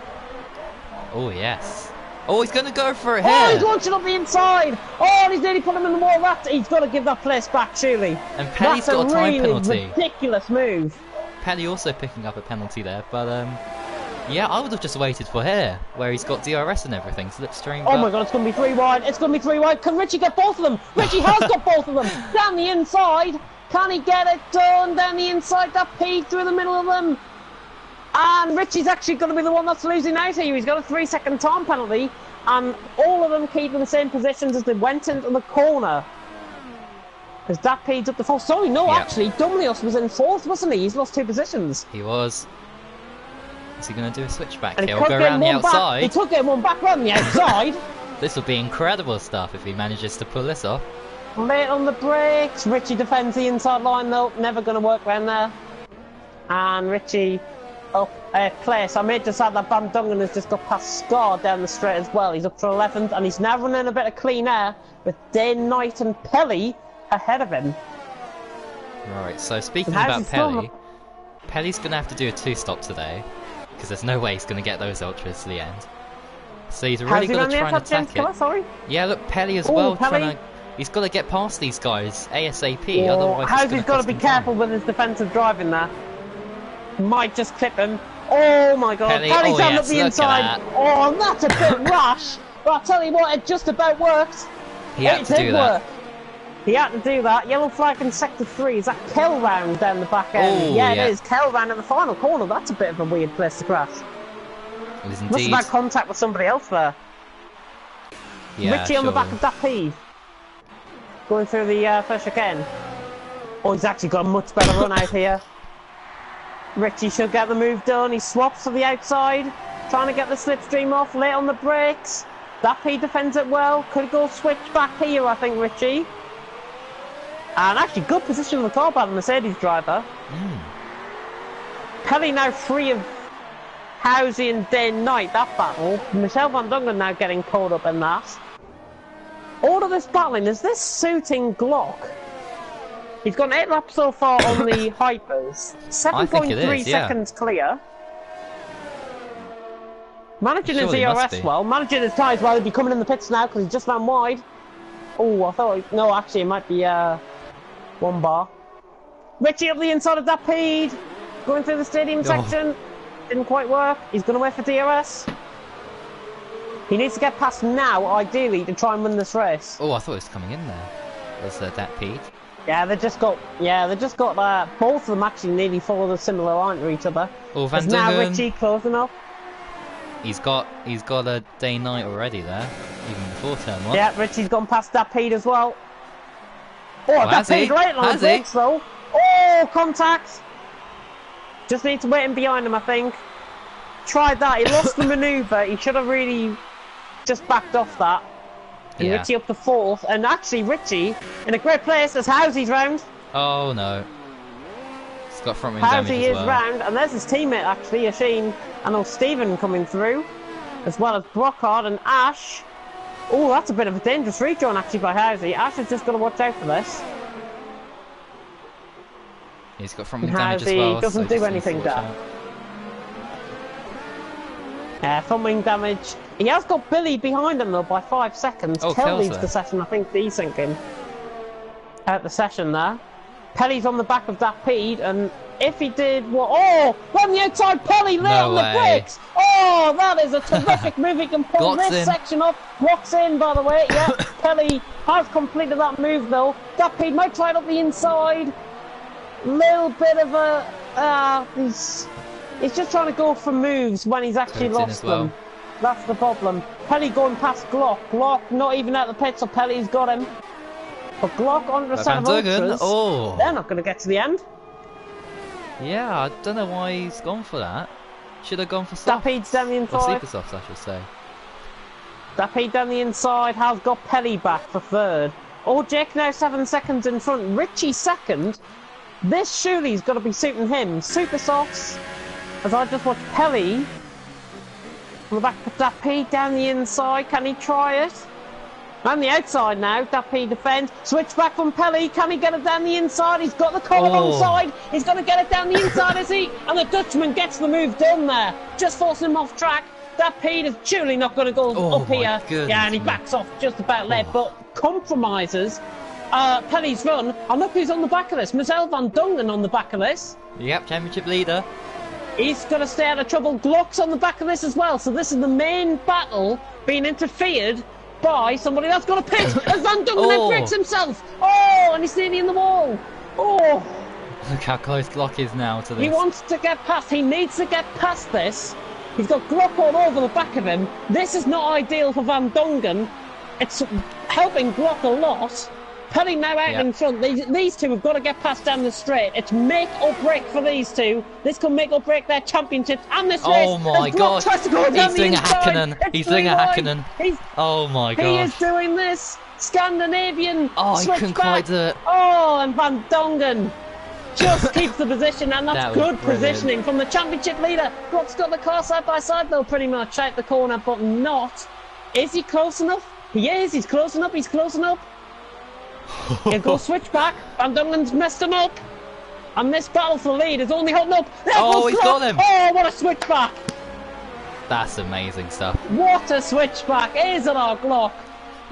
Oh, yes. Oh, he's going to go for it here. Oh, he's launching up the inside. Oh, and he's nearly put him in the wall. He's got to give that place back, surely. And Pelly's got a time penalty. Ridiculous move. Pelly also picking up a penalty there, but yeah, I would have just waited for here, where he's got DRS and everything, slipstream. Oh my god, it's going to be 3 wide. It's going to be 3 wide. Can Richie get both of them? Richie has got both of them. Down the inside. Can he get it done? Down the inside, that Pete through the middle of them. And Richie's actually going to be the one that's losing out here. He's got a 3-second time penalty. And all of them keeping the same positions as they went into the corner. Because that Pete's up to 4th. Sorry, no, actually, Dumlios was in 4th, wasn't he? He's lost 2 positions. He was. Is he going to do a switchback and here? Or go around the outside? He could get one back around the outside. This would be incredible stuff if he manages to pull this off. Late on the brakes. Richie defends the inside line though. Never going to work around there. And Richie up place. I may just add that Van Dongen has just got past Scar down the straight as well. He's up for 11th, and he's now running a bit of clean air with Day Knight and Pelly ahead of him. Right, so speaking about Pelly, Pelly's going to have to do a 2-stop today, because there's no way he's going to get those ultras to the end. So he's really got to try and attack it. Sorry? Yeah, look, Pelly as well. He's got to get past these guys ASAP, otherwise Housy's got to be careful with his defensive driving there. Might just clip him. Oh my god, Pelly's down up the inside. Oh, and that's a bit rash. But I'll tell you what, it just about worked. He had to do that. He had to do that. Yellow flag in sector 3. Is that Kell round down the back end? Oh, yeah, yeah. it is. Kell round in the final corner. That's a bit of a weird place to crash. It is Must indeed. have had contact with somebody else there. Yeah, Richie on the back of Dapide. Going through the first chicane. Oh, he's actually got a much better run out here. Richie should get the move done. He swaps to the outside. Trying to get the slipstream off. Late on the brakes. Dapide defends it well. Could go switch back here, I think, Richie. And actually, good position of the car by the Mercedes driver. Pelly now free of Housey and Day and Night, that battle. Michelle Van Dongen now getting caught up in that. All of this battling, is this suiting Glock? He's got 8 laps so far on the Hypers. 7.3 seconds clear. Managing his ERS well, managing his tyres well. He'll be coming in the pits now because he's just ran wide. Oh, I thought... No, actually, it might be 1 bar. Richie up the inside of Dapide. Going through the stadium section. Didn't quite work. He's going to wait for DRS. He needs to get past now, ideally, to try and win this race. Oh, I thought it was coming in there. Was Dapide? Yeah, they just got. Both of them actually nearly followed a similar line to each other. Oh, Van Dongen. Now Richie closing up. He's got a day night already there, even before turn 1. Yeah, Richie's gone past Dapide as well. Oh, Dapide right on the brakes though. Oh, contact. Just need to wait in behind him, I think. Tried that. He lost the manoeuvre. He should have really just backed off that. And Richie up to 4th. And actually, Richie in a great place as Housey's round. Oh no. He's got front wing damage as well. Housey is round. And there's his teammate actually, Yashin. And old Stephen coming through. As well as Brockhard and Ash. Oh, that's a bit of a dangerous rejoin actually by Housey. Ash has just got to watch out for this. He's got front wing damage as well. Housey doesn't do anything there. Front wing damage. He has got Billy behind him though by 5 seconds. Oh, Kell leads the session. I think desyncing out the session there. Pelly's on the back of Dapide, and if he did what? Oh, on the outside, Pelly lay on the brakes. Oh, that is a terrific move. He can pull this section off. Blocks in, by the way. Yeah, Pelly has completed that move though. Dapide might try it up the inside. Little bit of a he's just trying to go for moves when he's actually lost them. That's the problem. Pelly going past Glock. Glock not even out the pit, so Pelly's got him. But Glock on the set of ultras, they're not going to get to the end. Yeah, I don't know why he's gone for that. Should have gone for softs. Dapide's down the inside. Or super softs, I should say. Dapide down the inside has got Pelly back for 3rd. Oh, Jake now 7 seconds in front. Richie 2nd. This surely's got to be suiting him. Super softs. As I just watch Pelly on the back of Dapide down the inside. Can he try it? On the outside now, Dapide defends. Switch back from Pelly. Can he get it down the inside? He's got the collar on side. He's going to get it down the inside, is he? And the Dutchman gets the move done there. Just forcing him off track. Dapide is surely not going to go up here. Goodness, yeah, and he backs off just about late, but compromises Pelly's run. And look who's on the back of this. Michelle Van Dongen on the back of this. Yep, championship leader. He's got to stay out of trouble. Glock's on the back of this as well. So this is the main battle being interfered by somebody that's got a pit. And Van Dongen breaks himself. Oh, and he's nearly in the wall. Oh. Look how close Glock is now to this. He wants to get past. He needs to get past this. He's got Glock all over the back of him. This is not ideal for Van Dongen. It's helping Glock a lot. Pelly now out in front. These two have got to get past down the straight. It's make or break for these two. This can make or break their championships and this race. Oh my god! He's doing a Hakkinen. He's doing a Hakkinen. Oh my god! He is doing this Scandinavian. Oh, he couldn't quite do it. Oh, and Van Dongen just keeps the position, and that's good positioning from the championship leader. Glock's got the car side by side though, pretty much out the corner, but not. Is he close enough? He is. He's close enough. He's close enough. He'll go switch back. Van Dongen's messed him up. And this battle for the lead is only holding up. Oh, he's got him. Oh, what a switchback. That's amazing stuff. What a switchback. Is it our Glock?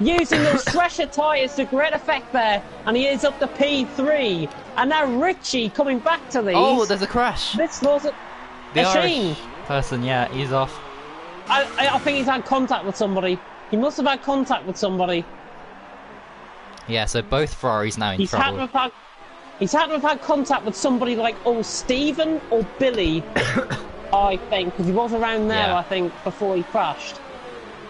Using those fresher tyres to great effect there. And he is up to P3. And now Richie coming back to these. Oh, there's a crash. This slows it. The Irish person, yeah, he's off. I think he's had contact with somebody. He must have had contact with somebody. Yeah, so both Ferraris now in trouble. He's had to have had contact with somebody like Stephen or Billy, I think, because he was around there, I think, before he crashed.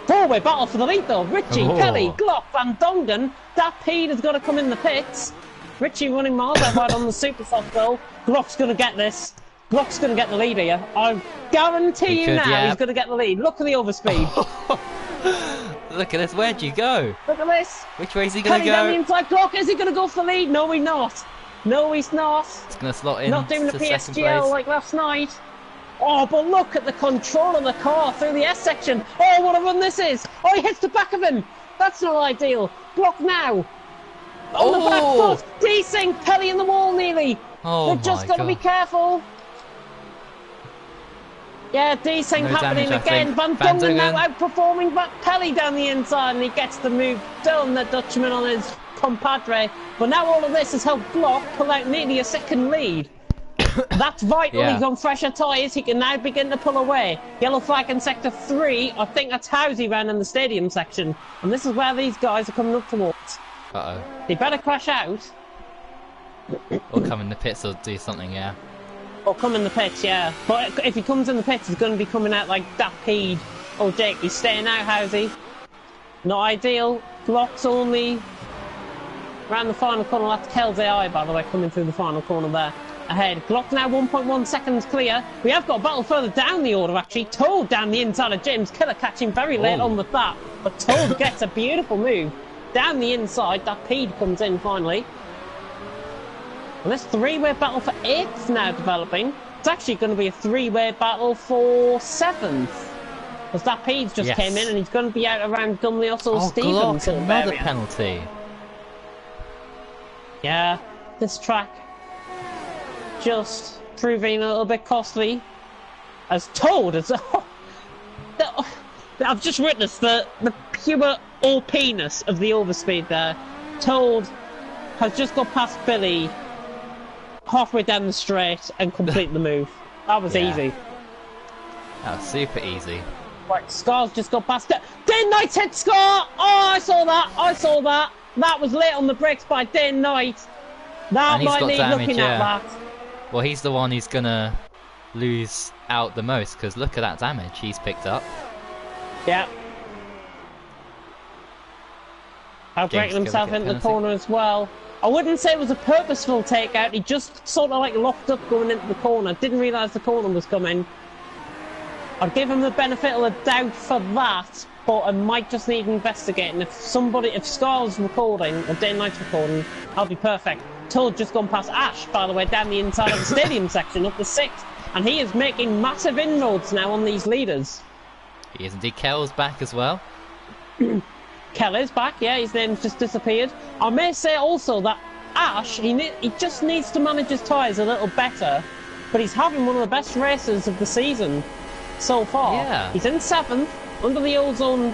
Four-way battle for the lead, though. Richie, Kelly, Glock, Van Dongen. That Pete has got to come in the pits. Richie running miles ahead on the super soft, though. Glock's going to get this. Glock's going to get the lead here. I guarantee you now he's going to get the lead. Look at the overspeed. Look at this. Where'd you go? Look at this. Which way is he going to go? Down the inside. Glock, is he going to go for the lead? No, he's not. No, he's not. It's going to slot in. Not doing the PSGL like last night. Oh, but look at the control of the car through the S section. Oh, what a run this is. Oh, he hits the back of him. That's not ideal. Glock now. On the back foot. Desync. Pelly in the wall nearly. Oh, they've just got to be careful. Yeah, desync happening again. Van Dongen now outperforming Pelly down the inside, and he gets the move done, the Dutchman on his compadre. But now all of this has helped Glock pull out nearly a second lead. That's vital. He's on fresher tyres. He can now begin to pull away. Yellow flag in sector 3. I think that's how he ran in the stadium section. And this is where these guys are coming up towards. Uh-oh. They better crash out. Or come in the pits or do something, yeah. Or come in the pits, yeah. But if he comes in the pits, he's going to be coming out like Dapede. Oh, Jake, he's staying out, how's he? Not ideal. Glock's only around the final corner. That's Kel's AI, by the way, coming through the final corner there. Ahead. Glock now 1.1 seconds clear. We have got a battle further down the order, actually. Toad down the inside of James Killer, catching very late on with that. But Toad gets a beautiful move down the inside. Dapede comes in finally. And this three-way battle for 8th now developing. It's actually going to be a three-way battle for 7th. Because Dapede's just came in and he's going to be out around Gunlios or Stevens. Glock, another penalty. Yeah, this track just proving a little bit costly. As Toad as I've just witnessed the pure OP-ness of the overspeed there. Toad has just got past Billy halfway down the straight and complete the move. That was easy. That was super easy. Right, Scar's just got past it. Day Knight's hit Scar! Oh, I saw that! That was late on the brakes by Day Knight. That might need looking at that. Well, he's the one who's gonna lose out the most, because look at that damage he's picked up. Yeah. Outbreaking himself into the corner as well. I wouldn't say it was a purposeful takeout, he just sort of like locked up going into the corner. Didn't realise the corner was coming. I'd give him the benefit of the doubt for that, but I might just need investigating. If Scar's recording, or Day Knight's recording, I'll be perfect. Toad just gone past Ash, by the way, down the inside of the stadium section, up to 6th. And he is making massive inroads now on these leaders. He is indeed. Kel's back as well. Kel is back, yeah, his name's just disappeared. I may say also that Ash, he just needs to manage his tyres a little better, but he's having one of the best races of the season so far. Yeah. He's in 7th, under the Ozone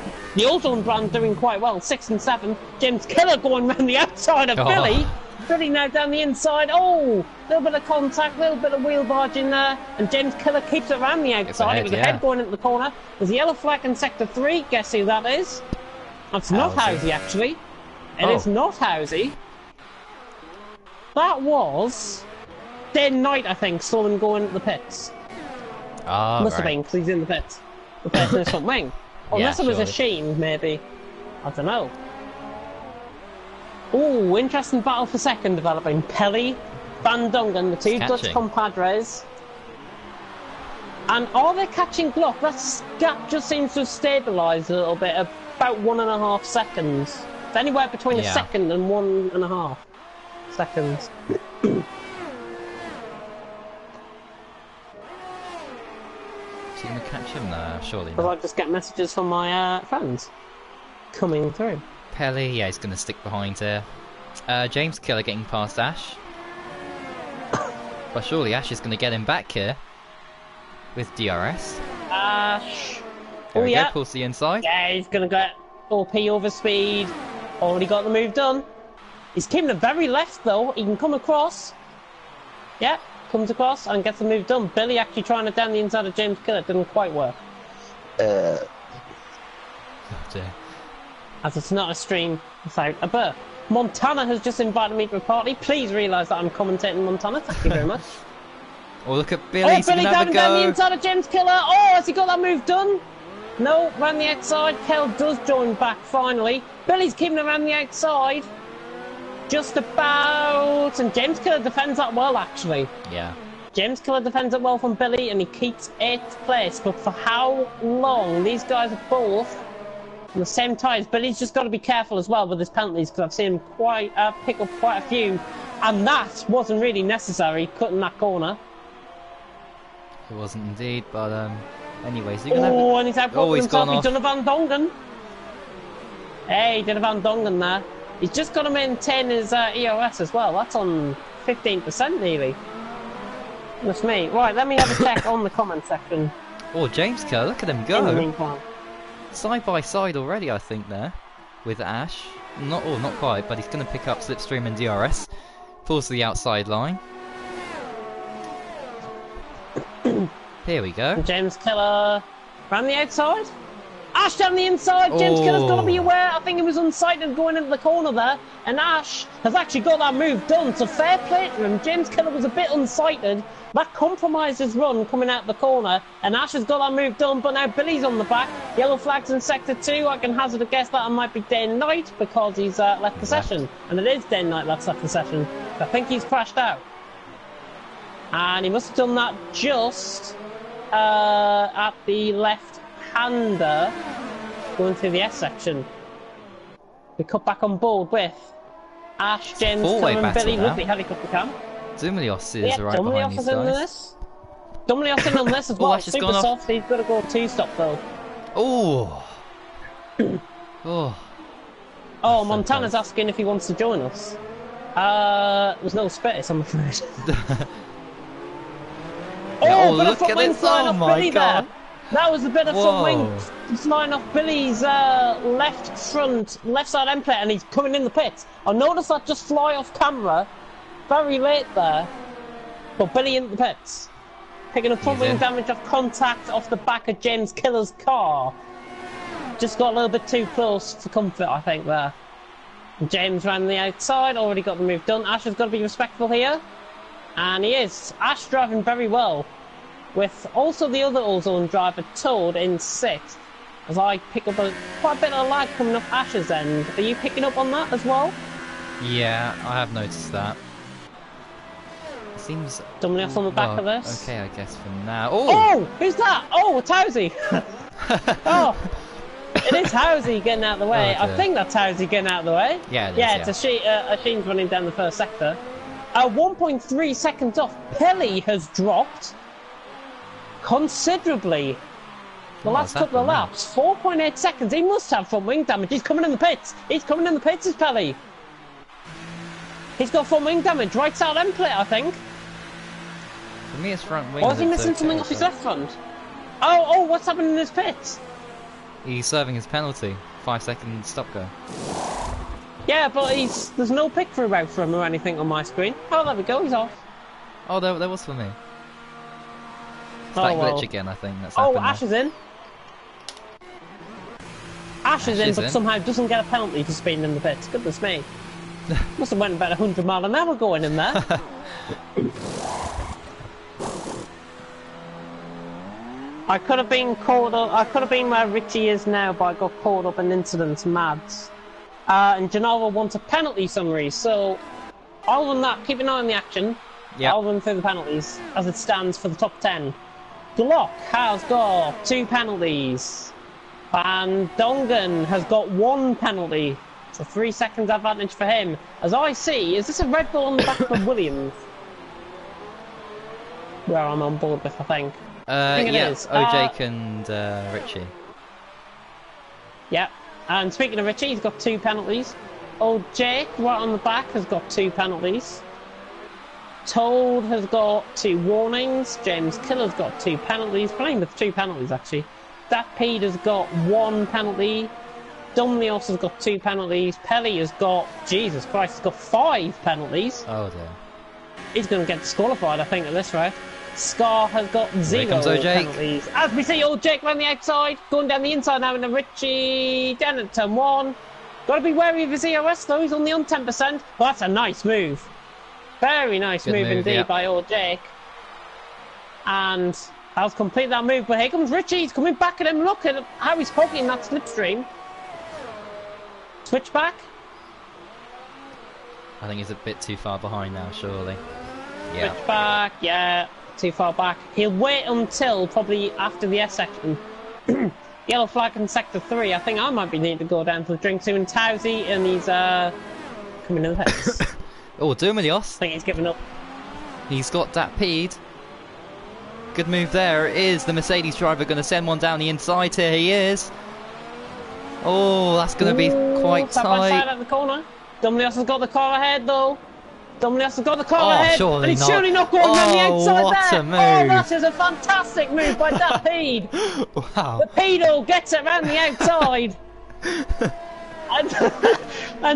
brand doing quite well, 6th and 7th. James Killer going round the outside of Billy. Billy now down the inside. Oh, a little bit of contact, a little bit of wheel barging there, and James Killer keeps it around the outside. It was ahead going into the corner. There's a yellow flag in sector 3. Guess who that is? That's not Housey, actually. It is not Housey. That was Day Knight, I think, saw him going into the pits. Must have been, because he's in the pits. The pits in his front wing. Unless it was a Sheen, maybe. I don't know. Ooh, interesting battle for 2nd developing. Pelly, Van Dongen, the two Dutch compadres. And are they catching Glock? That gap just seems to have stabilised a little bit, about 1.5 seconds. It's anywhere between a second and 1.5 seconds. Is he going to catch him there? Surely not. Not. I just get messages from my friends coming through. Pelly, yeah, he's going to stick behind here. James Killer getting past Ash. But surely Ash is going to get him back here with DRS. Ash. There we go, pulls the inside. Yeah, he's going to get OP over speed. Already got the move done. He's keeping it very left though. He can come across. Yeah, comes across and gets the move done. Billy actually trying it down the inside of James Killer. Didn't quite work. Oh dear. As it's not a stream without a burp. Montana has just invited me to a party. Please realise that I'm commentating Montana. Thank you very much. Oh, look at Billy. Oh, Billy down the inside of James Killer. Oh, has he got that move done? No, around the outside. Kel does join back finally. Billy's keeping around the outside. Just about. And James Killer defends that well, actually. Yeah. James Killer defends it well from Billy, and he keeps 8th place. But for how long? These guys are both on the same tyres. Billy's just got to be careful as well with his penalties, because I've seen him pick up quite a few. And that wasn't really necessary, cutting that corner. It wasn't indeed, but anyways, and he's out he's himself. gone off. He's done a Van Dongen. Hey, he did a Van Dongen there. He's just got to maintain his EOS as well. That's on 15% nearly. That's me. Right, let me have a check on the comment section. Oh, James Kerr, look at him In the go. meantime. Side by side already, I think, there. With Ash. Not quite, but he's going to pick up Slipstream and DRS. Falls to the outside line. Here we go. James Killer around the outside. Ash down the inside. James Killer's got to be aware. I think he was unsighted going into the corner there. And Ash has actually got that move done. So fair play to him. James Killer was a bit unsighted. That compromised his run coming out the corner. And Ash has got that move done. But now Billy's on the back. Yellow flags in sector 2. I can hazard a guess that it might be day and night because he's left the session. And it is day and night that's left the session. I think he's crashed out. And he must have done that just at the left-hander going through the S section. We cut back on board with Ash, James, Killer and Billy with the helicopter cam. Dumelios is right behind these guys. Dumelios in on this as well. Super soft. He's got to go 2-stop though. Oh. Oh, Montana's asking if he wants to join us. There's no space, I'm afraid. Bit of front wing flying off Billy there. That was a bit of front wing flying off Billy's left side end plate, and he's coming in the pits. I noticed that just fly off camera very late there. But Billy in the pits. Picking up front wing damage off contact off the back of James Killer's car. Just got a little bit too close for comfort, I think, there. And James ran the outside, already got the move done. Ash has got to be respectful here. And he is. Ash driving very well. With also the other Ozone driver, Toad, in 6th. As I pick up quite a bit of lag coming up Ash's end. Are you picking up on that as well? Yeah, I have noticed that. It seems... Dumelios on the back of this. Okay, I guess for now. Oh! Who's that? Oh, it's Housie! Oh! It is Housie getting out of the way. I think that's Housie getting out of the way. Yeah, it is, yeah. It's a Sheen's running down the first sector. 1.3 seconds off. Pelly has dropped considerably the last couple of laps. 4.8 seconds. He must have front wing damage. He's coming in the pits. He's coming in the pits, is Pelly. He's got front wing damage. Right side end plate, I think. For me, it's front wing. Or is he missing something off his left front? Oh, what's happening in his pits? He's serving his penalty. 5-second stop go. Yeah, but there's no pick through out for him or anything on my screen. Oh, there we go, he's off. Oh, there was for me. It's that glitch again, I think. That's happened. Ash is in. Ash is in, but somehow doesn't get a penalty for speeding in the pits. Goodness me. Must have went about 100 miles an hour going in there. I could have been caught up. I could have been where Richie is now, but I got caught up in incidents, Mads. And Genova wants a penalty summary, so other than that, keep an eye on the action. Yeah. I'll run through the penalties as it stands for the top 10. Glock has got 2 penalties. Van Dongen has got 1 penalty. So 3 seconds advantage for him. As I see, is this a Red Bull on the back of Williams? Where I'm on board with, I think. I think it is. Ojake and Richie. Yeah. And speaking of Richie, he's got 2 penalties. Old Jake, right on the back, has got 2 penalties. Toad has got 2 warnings. James Killer's got 2 penalties. Playing with 2 penalties, actually. That Pete has got 1 penalty. Dumelios has got 2 penalties. Pelly has got, Jesus Christ, has got 5 penalties. Oh dear. He's going to get disqualified, I think, at this rate. Scar has got 0 penalties. As we see, old Jake around the outside, going down the inside now into Richie, down at turn 1. Got to be wary of his EOS though. He's only on 10%. Well, that's a nice move. Very nice move indeed by old Jake. And that was complete that move. But here comes Richie. He's coming back at him. Look at how he's poking that slipstream. Switch back. I think he's a bit too far behind now, surely. Yeah. Switch back. Yeah, too far back. He'll wait until probably after the S section. Yellow flag in sector 3. I think I might be needing to go down to the drink soon. Towsy, and he's coming in the pits. Oh, Dumilios. I think he's given up. He's got that peed. Good move there. It is the Mercedes driver going to send one down the inside here. He is. Oh, that's going to be quite tight. Side by side at the corner. Dumilios has got the car ahead though. Dumilios has got the car ahead. Surely and he's not. surely not going around the outside what there. A move. Oh, that is a fantastic move by that Peed. Wow. The Pedo gets it around the outside. and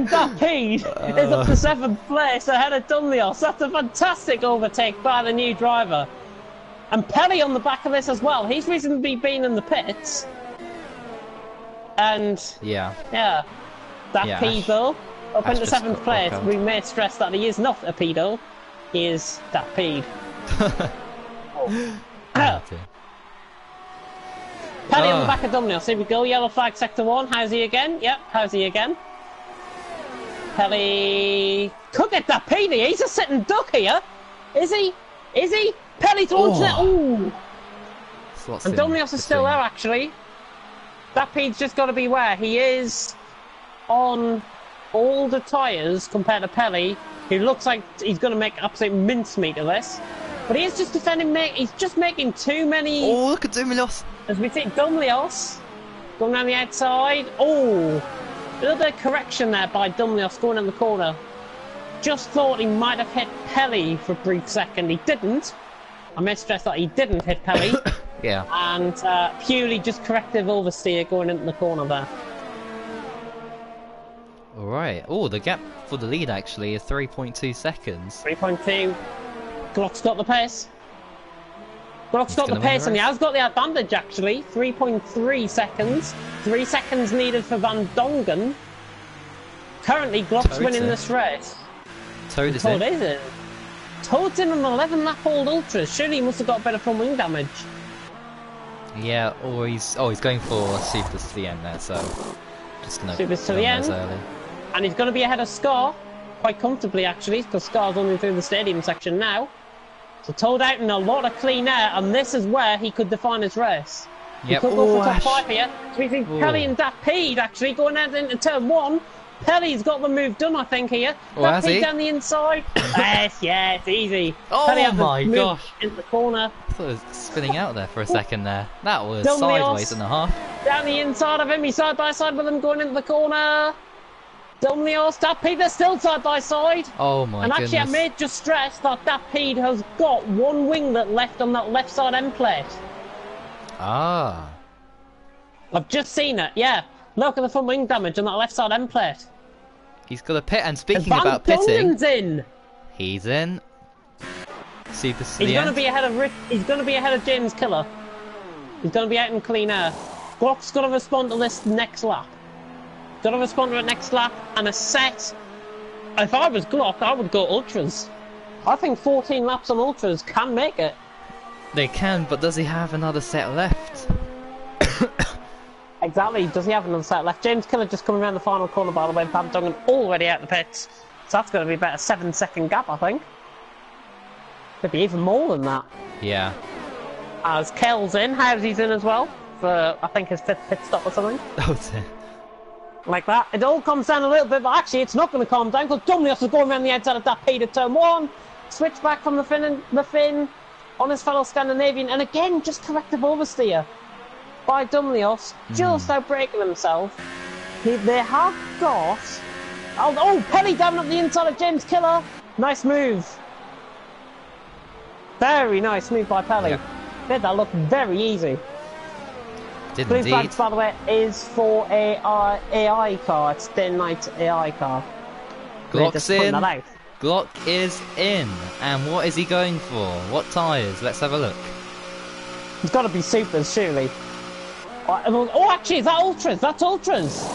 that Peed is up to 7th place ahead of Dumilios. That's a fantastic overtake by the new driver. And Pelly on the back of this as well. He's recently been in the pits. And yeah, that Peed though. Up into 7th place, we may stress that he is not a pedo. He is that peed. Pelly on the back of Dumilios. Here we go. Yellow flag sector 1. How's he again? Yep, how's he again? Pelly could get that peedy. He's a sitting duck here. Is he? Is he? Pelly's launching it. Ooh. And Dumilios is still there actually. That peed's just got to beware. He is on all the tyres compared to Pelly, who looks like he's going to make absolute mincemeat of this. But he is just defending, he's just making too many... Oh, look at Dumilios. As we see Dumilios going down the outside. Oh, a little bit of correction there by Dumilios going in the corner. Just thought he might have hit Pelly for a brief second. He didn't. I may stress that he didn't hit Pelly. Yeah. And purely just corrective oversteer going into the corner there. Alright. Oh, the gap for the lead actually is 3.2 seconds. 3.2. Glock's got the pace. Glock's got the pace, and he has got the advantage actually. 3.3 seconds. 3 seconds needed for Van Dongen. Currently, Glock's winning this race. Toad is in. Toad's in on 11 lap old ultras. Surely he must have got better front wing damage. Yeah, or he's going for supers to the end there, so just gonna supers to the end. Early. And he's going to be ahead of Scar, quite comfortably actually, because Scar's only through the stadium section now. So Toad out in a lot of clean air, and this is where he could define his race. Yep. He could go for top 5 here. So we think Pelly and Dapede actually going out into turn 1. Pelly's got the move done, I think, here. Dapede down the inside. yes, easy. Oh Pelly my gosh. In the corner. I thought it was spinning out there for a second there. That was sideways and a half. Down the inside of him, he's side by side with him going into the corner. Dumilios, Dapede, they're still side by side. Oh my goodness. And actually I may just stress that Dapede has got one winglet left on that left side end plate. Ah. I've just seen it, yeah. Look at the front wing damage on that left side end plate. He's got a pit, and speaking about pitting... in. He's in. Super He's going to be ahead of He's going to be ahead of James Killer. He's going to be out in clean air. Glock's got to respond to this next lap. Got to respond to it next lap, and a set. If I was Glock, I would go ultras. I think 14 laps on ultras can make it. They can, but does he have another set left? Exactly, does he have another set left? James Killer just coming around the final corner, by the way. Van Dongen already out the pits. So that's going to be about a 7-second gap, I think. Could be even more than that. Yeah. As Kel's in, Housy's in as well. For, I think, his 5th pit stop or something. Oh, dear. Like that. It all comes down a little bit, but actually it's not going to calm down because Dumilios is going around the outside of that P to turn 1. Switch back from the Finn on his fellow Scandinavian. And again, just corrective oversteer by Dumilios, just outbraking himself. They have got... Oh, Pelly down up the inside of James Killer. Nice move. Very nice move by Pelly. Yep. Made that look very easy. Blue flags, by the way, is for a AI car. It's Day and Night AI car. Glock's in. Glock is in. And what is he going for? What tyres? Let's have a look. It's got to be supers, surely. Oh, actually, is that ultras? That's ultras.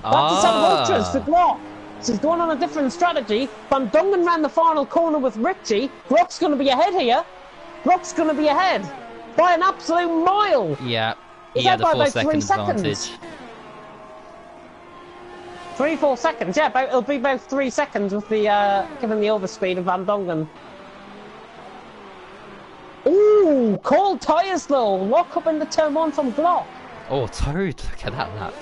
That's a set of Ah. ultras for Glock. So he's going on a different strategy. Van Dongen ran the final corner with Richie. Glock's going to be ahead here. Glock's going to be ahead by an absolute mile. Yeah, he He's had out a by 4 about 3 second advantage. seconds. 3-4 seconds, yeah, it'll be about 3 seconds with the given the overspeed of Van Dongen. Ooh, cold tyres though. Lock up in the turn 1 from Glock. Oh, Toad, look at that lap.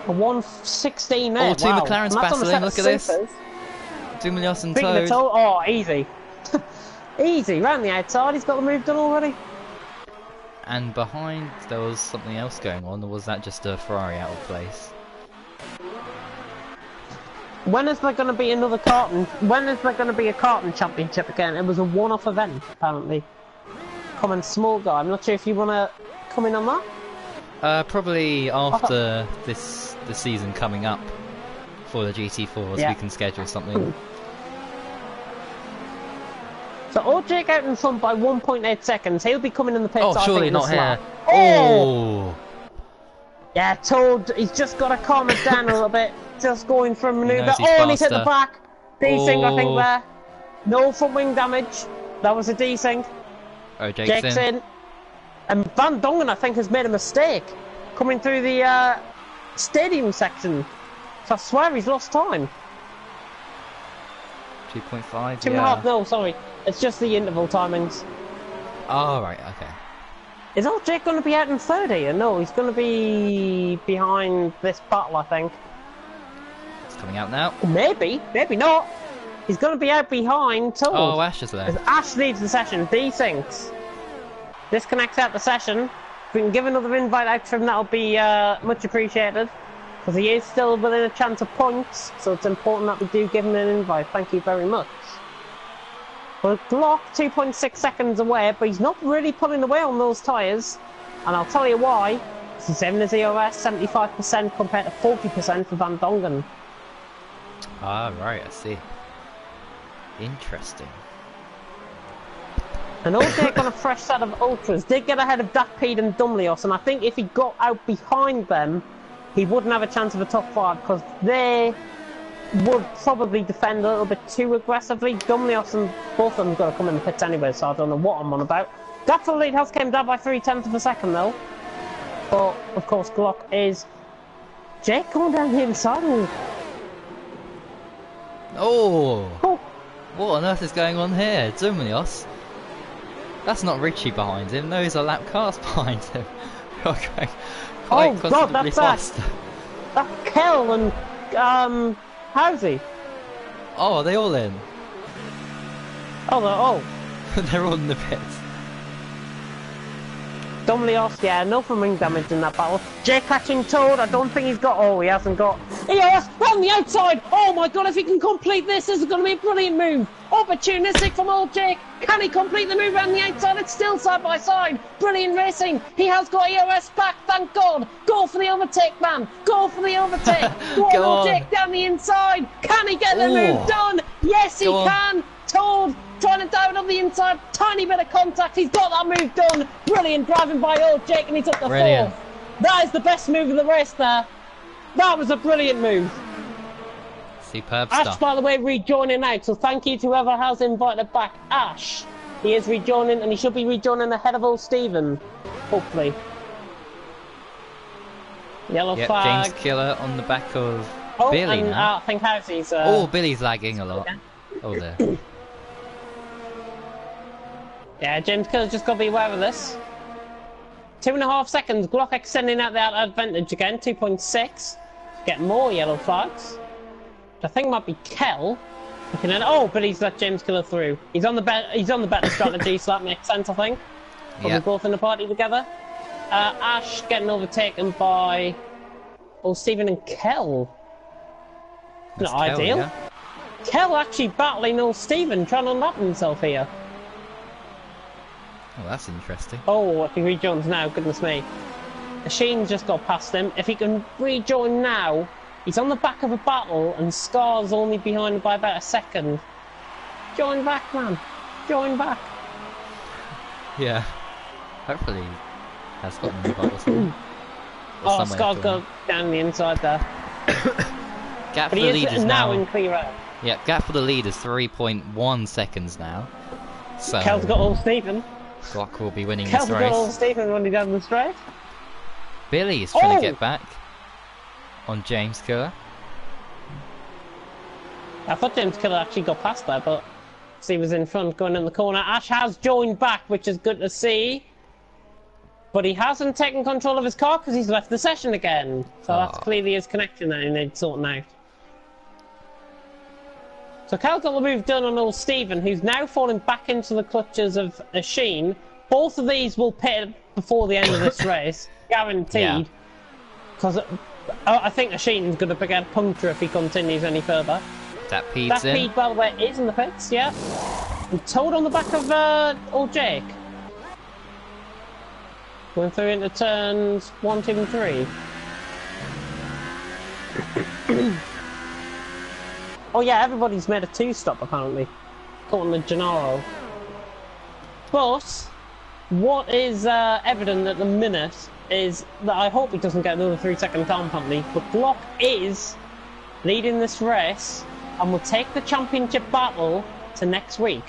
A 1:16 there. Oh, two wow. McLarens And that's on a battling, set of look at this. supers. Dumilios and Beating the Toad. toe. Oh, easy. Easy, round the outside, he's got the move done already. And behind, there was something else going on, or was that just a Ferrari out of place? When is there going to be another karting? When is there going to be a karting championship again? It was a one-off event, apparently. Common small guy. I'm not sure if you want to come in on that. Probably after the season coming up for the GT4s, Yeah. we can schedule something. So Jake out in front by 1.8 seconds. He'll be coming in the pits. Oh, I surely think, not in this here. lap. Oh! Yeah, Toad. He's just got to calm it down a little bit. Just going for a manoeuvre. knows he's Oh, and he's hit the faster. back. Desync, I think Oh. there. No front wing damage. That was a desync. Oh, Jake's in. And Van Dongen, I think, has made a mistake coming through the stadium section. So I swear he's lost time. 2.5, 2.5, no, sorry. It's just the interval timings. Oh, right, okay. Is old Jake going to be out in third here? No, he's going to be behind this battle, I think. It's coming out now. Maybe, maybe not. He's going to be out behind Toad. Oh, Ash is there. As Ash leaves the session, desyncs. Disconnects out the session. If we can give another invite out to him, that'll be much appreciated. Because he is still within a chance of points, so it's important that we do give him an invite. Thank you very much. Well, Glock 2.6 seconds away, but he's not really pulling away on those tyres. And I'll tell you why. He's having his EOS 75% compared to 40% for Van Dongen. Ah, right, I see. Interesting. And Jake on a fresh set of ultras did get ahead of Dakpeed and Dumlios, and I think if he got out behind them, he wouldn't have a chance of a top 5 because they would probably defend a little bit too aggressively. Dumlios and both of them got to come in the pits anyway, so I don't know what I'm on about. That for the lead has came down by 0.3 of a second though. But of course, Glock is Jake going down the inside. Oh! Oh, What on earth is going on here? Dumilios? That's not Richie behind him, those are lap cars behind him. Okay. oh Quite God, considerably that's faster. that Kel and Howsey. Oh, are they all in? Oh, They're all in the pits. Dumlios, yeah, no from wing damage in that battle. Jake catching Toad, I don't think he's got. Oh, he hasn't got. EOS on the outside. Oh my God, if he can complete this is going to be a brilliant move. Opportunistic from old Jake. Can he complete the move around the outside? It's still side by side. Brilliant racing. He has got EOS back, thank God. Go for the overtake, man. Go for the overtake. Go on, old Jake, down the inside. Can he get the move done? Yes, he can. Toad trying to dive it on the inside. Tiny bit of contact. He's got that move done. Brilliant driving by old Jake, and he took the fourth. That is the best move of the race there. That was a brilliant move. Superb Ash, stuff. by the way, rejoining out, so thank you to whoever has invited back Ash. He is rejoining, and he should be rejoining ahead of old Stephen, hopefully. Yellow flag. James Killer on the back of Oh, Billy and now. I think Housey's... Oh, Billy's lagging a lot. Oh, there. Yeah, James Killer's just got to be aware of this. 2.5 seconds, Glock extending out that advantage again, 2.6. Get more yellow flags. Which I think might be Kel. Oh, but he's let James Killer through. He's on the better strategy, so that makes sense, I think. Probably both in the party together. Ash getting overtaken by Stephen and Kel. Not ideal. Yeah. Kel actually battling old Stephen, trying to unlap himself here. Oh, that's interesting. Oh, if he rejoins now, goodness me. Sheen just got past him. If he can rejoin now, he's on the back of a battle and Scar's only behind by about a second. Join back, man. Join back. Yeah. Hopefully he has gotten the invite or something. Oh, Scott's got down the inside there. Gap But for the he lead is now in clear air. Yep, gap for the lead is 3.1 seconds now. So Kel's got all Stephen. Glock will be winning Kel's this got all race. Stephen running down the straight. Billy is trying to get back on James Killer. I thought James Killer actually got past there, but he was in front going in the corner. Ash has joined back, which is good to see. But he hasn't taken control of his car because he's left the session again. So that's clearly his connection that he needs sorting out. So Cal got the move done on old Stephen, who's now falling back into the clutches of Sheen. Both of these will pit before the end of this race, guaranteed. Because I think Sheen's going to get a puncture if he continues any further. That Pete's in. Pete, by the way, is in the pits, yeah. And Toad on the back of old Jake. Going through into turns 1, 2, and 3. Oh yeah, everybody's made a 2-stop apparently, according to Gennaro. But what is evident at the minute is that I hope he doesn't get another 3-second time penalty. But Glock is leading this race and will take the championship battle to next week.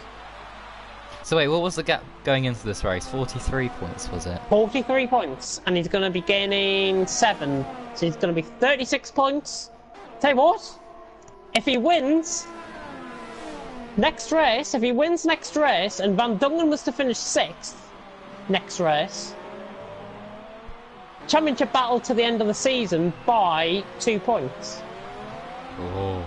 So wait, what was the gap going into this race? 43 points, was it? 43 points, and he's going to be gaining 7. So he's going to be 36 points. Tell you what, if he wins next race, and Van Dongen was to finish 6th next race, championship battle to the end of the season by 2 points. Oh.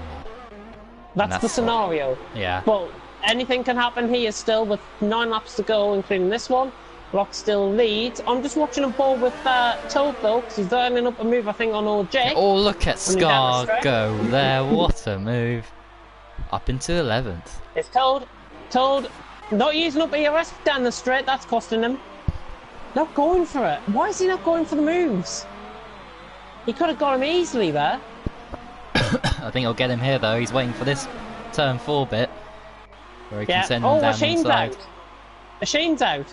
That's the scenario. Yeah. But anything can happen here still with 9 laps to go, including this one. Glock still leads. I'm just watching him ball with Toad though, because he's lining up a move, I think, on old Jake. Oh, look at Scar go there. What a move. Up into 11th. It's Toad. Toad not using up ERS down the straight. That's costing him. Not going for it. Why is he not going for the moves? He could have got him easily there. I think he'll get him here though. He's waiting for this turn 4 bit where he can send him down the inside. Machine's out.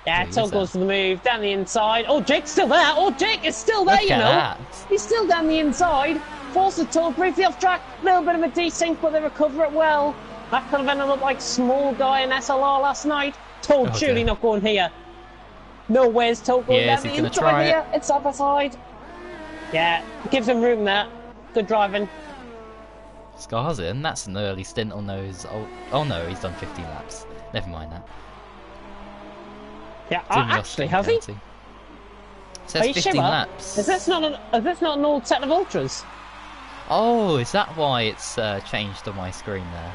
Yeah, Toad goes for the move down the inside. Oh, Jake's still there. Oh, Jake is still there. Look at that. He's still down the inside. Forces Toad briefly off track. Little bit of a desync, but they recover it well. That could have ended up like small guy in SLR last night. Toad surely not going here. No way is Toad going down the inside here. It's side by side. Yeah, gives him room there. Good driving. Scar's in. That's an early stint on those. Oh no, he's done 15 laps. Never mind that. Yeah, actually, has he? It says 15 laps. Is this not an old set of ultras? Oh, is that why it's changed on my screen there?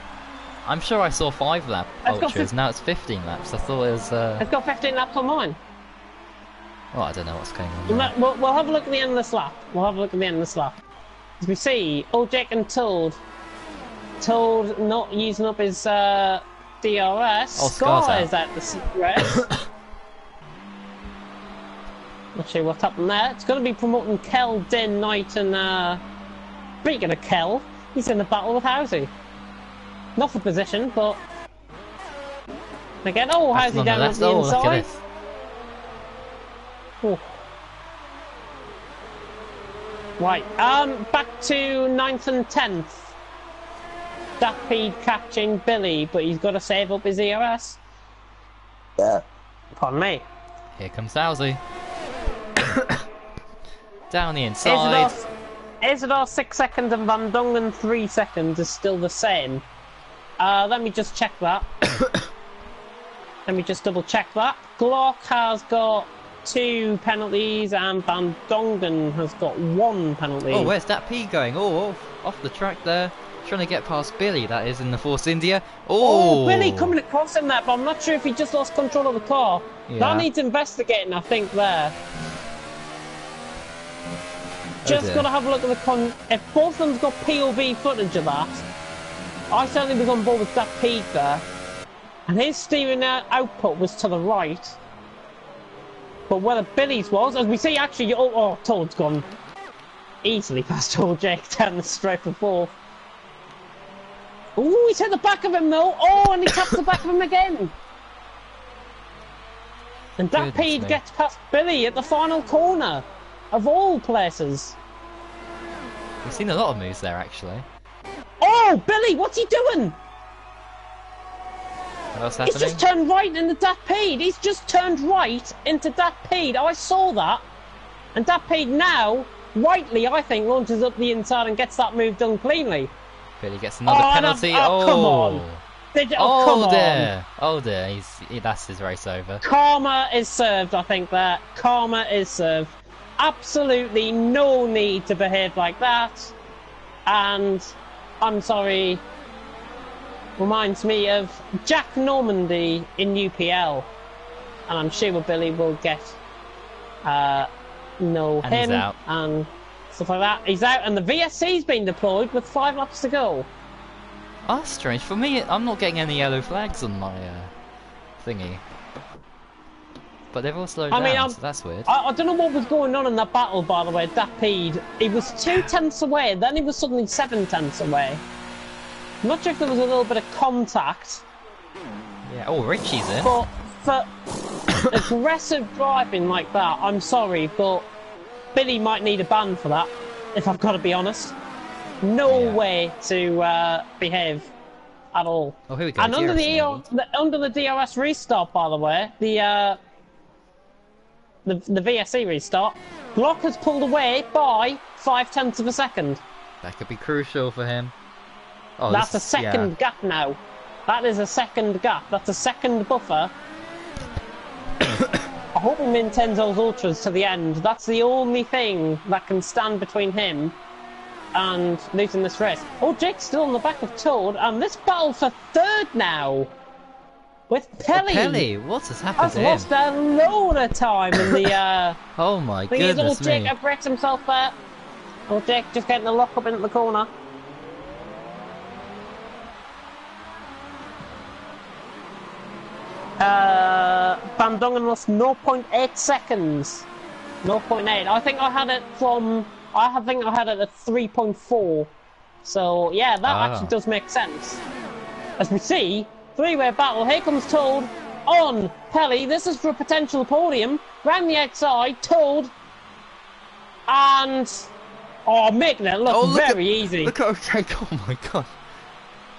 I'm sure I saw 5 lap ultras. Now it's 15 laps. I thought it was. It's got 15 laps on mine. Oh, I don't know what's going on. We'll have a look at the end of this lap. As we see, old Jake and Toad not using up his DRS. Oh, Scar is at the race. Not sure what's happened there. It's going to be promoting Kel, Din, Knight, and speaking of Kel, he's in the battle with Housey. Not for position, but again, Housey down on the inside. Look at this. Oh. Right, back to 9th and 10th. Dappy catching Billy, but he's got to save up his ERS. Yeah. Pardon me. Here comes Housey. Down the inside. Isidore 6 seconds and Van Dongen 3 seconds is still the same. Let me just check that. Let me just double check that. Glock has got 2 penalties and Van Dongen has got 1 penalty. Oh, where's that P going? Oh, off the track there. Trying to get past Billy, that is, in the Force India. Oh, Billy coming across him there, but I'm not sure if he just lost control of the car. Yeah. That needs investigating, I think, there. Just got to have a look at the if both of them's got POV footage of that, I certainly was on board with that Pete there. And his steering output was to the right. But whether Billy's was, as we see actually, Toad's gone easily past old Jake down the straight for 4th. Ooh, he's hit the back of him though. Oh, and he taps the back of him again. And Dapede gets past Billy at the final corner, of all places. We've seen a lot of moves there, actually. Oh, Billy, what's he doing? What else happening? He's just turned right into Dapede. He's just turned right into Dapede. I saw that. And Dapede now, rightly, I think, launches up the inside and gets that move done cleanly. Billy gets another penalty. Come on. Come dear. Oh dear, that's his race over. Karma is served, I think, there. Karma is served. Absolutely no need to behave like that. And I'm sorry, reminds me of Jack Normandy in UPL. And I'm sure Billy will get him and stuff like that. He's out, and the VSC's been deployed with 5 laps to go. Oh, that's strange. For me, I'm not getting any yellow flags on my thingy. But they've all slowed down, so that's weird. I don't know what was going on in that battle, by the way. Dapede, he was 2 tenths away, then he was suddenly 7 tenths away. I'm not sure if there was a little bit of contact. Yeah, oh, Richie's in. But for aggressive driving like that, I'm sorry, but Billy might need a ban for that, if I've got to be honest. No way to behave at all. Oh, here we go. And under the DRS restart, by the way, the VSC restart, Glock has pulled away by 5 tenths of a second. That could be crucial for him. Oh, that's a second gap now. That is a second gap. That's a second buffer. I hope he maintains those ultras to the end. That's the only thing that can stand between him and losing this race. Oh, Jake's still on the back of Toad, and this battle for 3rd now with Pelly. Pelly, what has happened to him? Has lost a load of time in the. Oh my goodness me! Jake breaks himself there. Oh, Jake just getting the lock up into the corner. Van Dongen lost 0.8 seconds. 0.8. I think I had it from. I think I had it at 3.4. So yeah, that actually does make sense. As we see, 3-way battle. Here comes Toad on Pelly. This is for a potential podium. Round the outside, Toad, and making it look very easy. Look at Jake. Oh my god.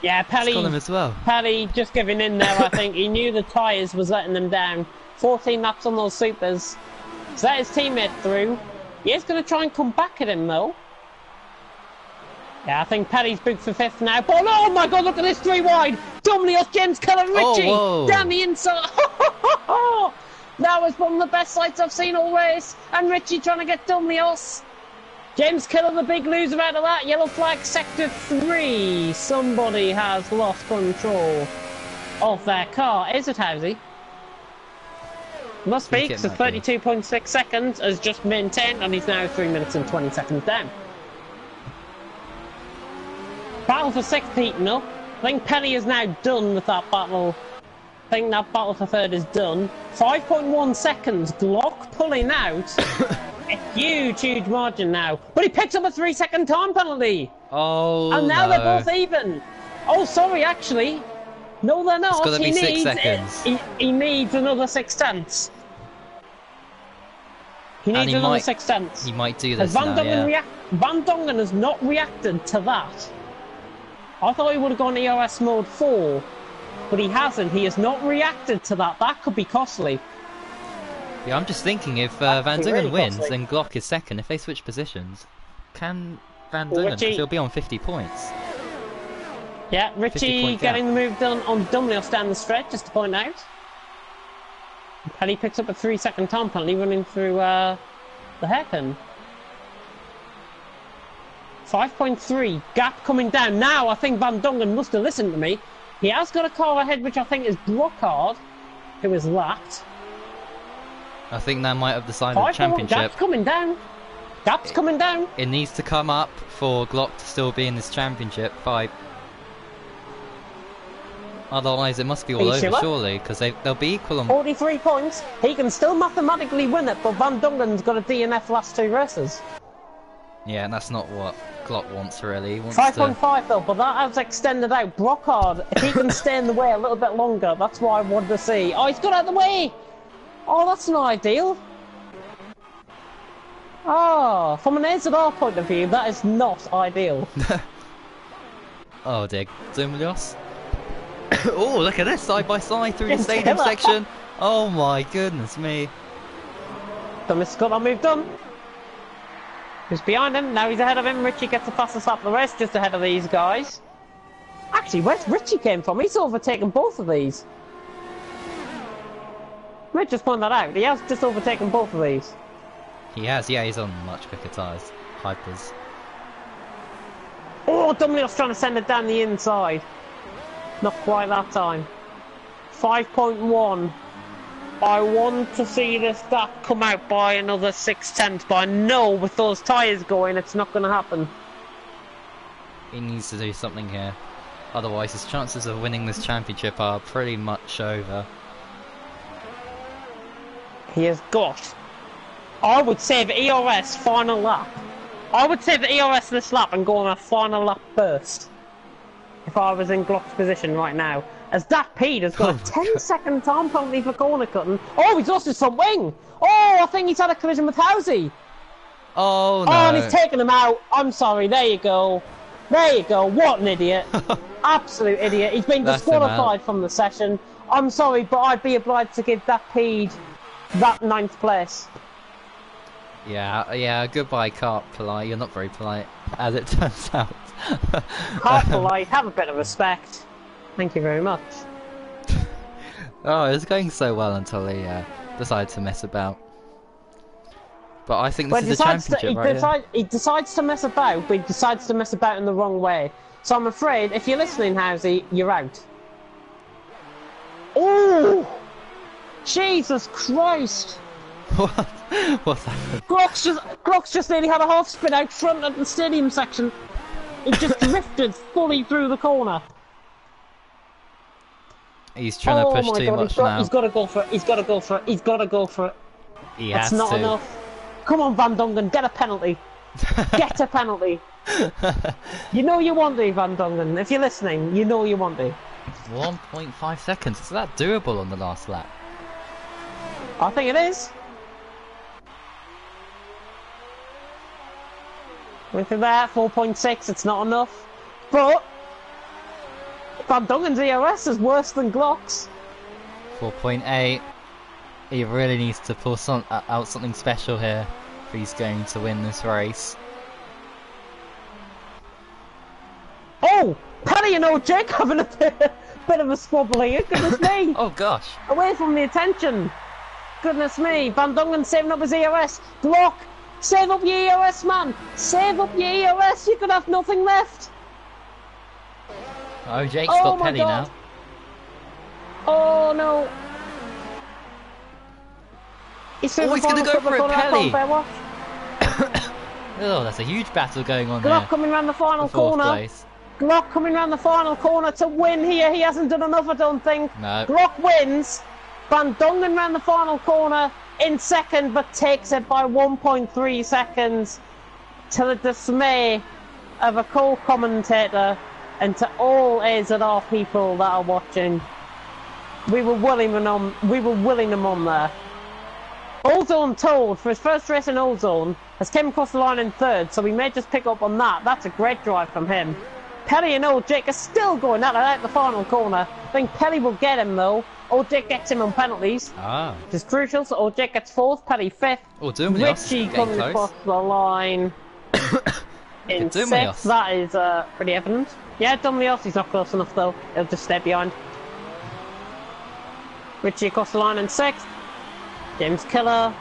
Yeah, Pelly. Got him as well. Pelly just giving in there. I think he knew the tyres was letting them down. 14 laps on those supers. So that his teammate through. He is going to try and come back at him though. Yeah, I think Pelly's booked for 5th now. But oh my god, look at this 3 wide. Dumlios, James Keller, Richie down the inside. That was one of the best sights I've seen all race. And Richie trying to get Dumlios. James Keller, the big loser out of that. Yellow flag, sector 3. Somebody has lost control of their car. Is it Housey? Must be, so 32.6 seconds has just maintained, and he's now 3 minutes and 20 seconds down. Battle for 6th heating up. I think Pelly is now done with that battle. I think that battle for 3rd is done. 5.1 seconds. Glock pulling out. A huge margin now. But he picks up a 3-second time penalty. Oh, and now they're both even. Oh, sorry, actually. No, they're not. It's got to be 6 seconds. He needs another 6 tenths. He needs another 6 tenths. He might do this now, Van Dongen has not reacted to that. I thought he would have gone ERS mode 4, but he hasn't. He has not reacted to that. That could be costly. Yeah, I'm just thinking if Van Dongen wins and Glock is 2nd, if they switch positions, can Van Dongen still be on 50 points? Yeah, Richie getting the move done on Dumlios down the stretch, just to point out. Pelly picks up a 3-second time penalty running through the hairpin. 5.3, gap coming down. Now I think Van Dongen must have listened to me. He has got a car ahead, which I think is Brockhard, who is lapped. I think that might have decided the championship. Gap's coming down. Gap's coming down. It needs to come up for Glock to still be in this championship. 5. Otherwise, it must be all over, surely, because they'll be equal on 43 points. He can still mathematically win it, but Van Dongen's got a DNF last 2 races. Yeah, and that's not what Glock wants, really. He wants 5.5 though, but that has extended out. Brockhard, if he can stay in the way a little bit longer, that's what I wanted to see. Oh, he's got out of the way! Oh, that's not ideal. Oh, from an AZR point of view, that is not ideal. Oh dear, Dumilios. Oh, look at this, side by side through the stadium Killer. section. Oh my goodness me. Dummy's got that move done. He's behind him, now he's ahead of him. Richie gets the fastest lap of the race, just ahead of these guys. Actually, where's Richie came from? He's overtaken both of these. Might just point that out. He has just overtaken both of these. He has, yeah, he's on much quicker tyres. Hypers. Oh, Dumlios trying to send it down the inside. Not quite that time. 5.1. I want to see this gap come out by another 6/10, but I know with those tyres going, it's not going to happen. He needs to do something here. Otherwise, his chances of winning this championship are pretty much over. He has got, I would save ERS final lap. I would save the ERS this lap and go on a final lap first. If I was in Glock's position right now. As that Pete has got a 10-second time penalty for corner cutting. Oh, he's lost his front wing. Oh, I think he's had a collision with Housey. Oh no. Oh, and he's taken him out. I'm sorry, there you go. There you go, what an idiot. Absolute idiot. He's been disqualified from the session. I'm sorry, but I'd be obliged to give that Pede that 9th place. Yeah, goodbye, Carp Polite. You're not very polite, as it turns out. Carp Polite, have a bit of respect. Thank you very much. Oh, it was going so well until he decided to mess about. But I think this is the championship right here. He decides to mess about, but he decides to mess about in the wrong way. So I'm afraid, if you're listening, Housey, you're out. Oh! Jesus Christ! What? What's that? Glock's just nearly had a half spin out front at the stadium section. He just drifted fully through the corner. He's trying to push too much now. He's got to go for it. He's got to go for it. He's got to go for it. He has to. It's not to. enough. Come on, Van Dongen, get a penalty. Get a penalty. You know you want to, Van Dongen. If you're listening, you know you want to. 1.5 seconds. Is that doable on the last lap? I think it is. With that 4.6, it's not enough. But Van Dongen's EOS is worse than Glock's. 4.8. He really needs to pull out something special here if he's going to win this race. Oh! Paddy and old Jake having a bit of a squabble here. Goodness me! Oh gosh! Away from the attention. Goodness me! Van Dongen saving up his EOS. Glock! Save up your EOS, man! Save up your EOS! You could have nothing left! Oh, Jake's got Pelly now. Oh no! He's going to go for it, Pelly! Oh, that's a huge battle going on Glock there. coming round the final corner. Place. Glock coming round the final corner to win here. He hasn't done enough, I don't think. No. Glock wins. Van Dongen round the final corner in second, but takes it by 1.3 seconds to the dismay of a co-commentator and to all AZR people that are watching. We were willing him on there. Old Zone Told, for his first race in Old Zone, has came across the line in third, so we may just pick up on that. That's a great drive from him. Pelly and Old Jake are still going at it out the final corner. I think Pelly will get him though. Old Jake gets him on penalties. Which is crucial, so Old Jake gets fourth, Pelly fifth. Oh, Richie coming across the line in sixth. That is pretty evident. Yeah, Dumlios, he's not close enough though. He'll just stay behind. Richie across the line in sixth. James Killer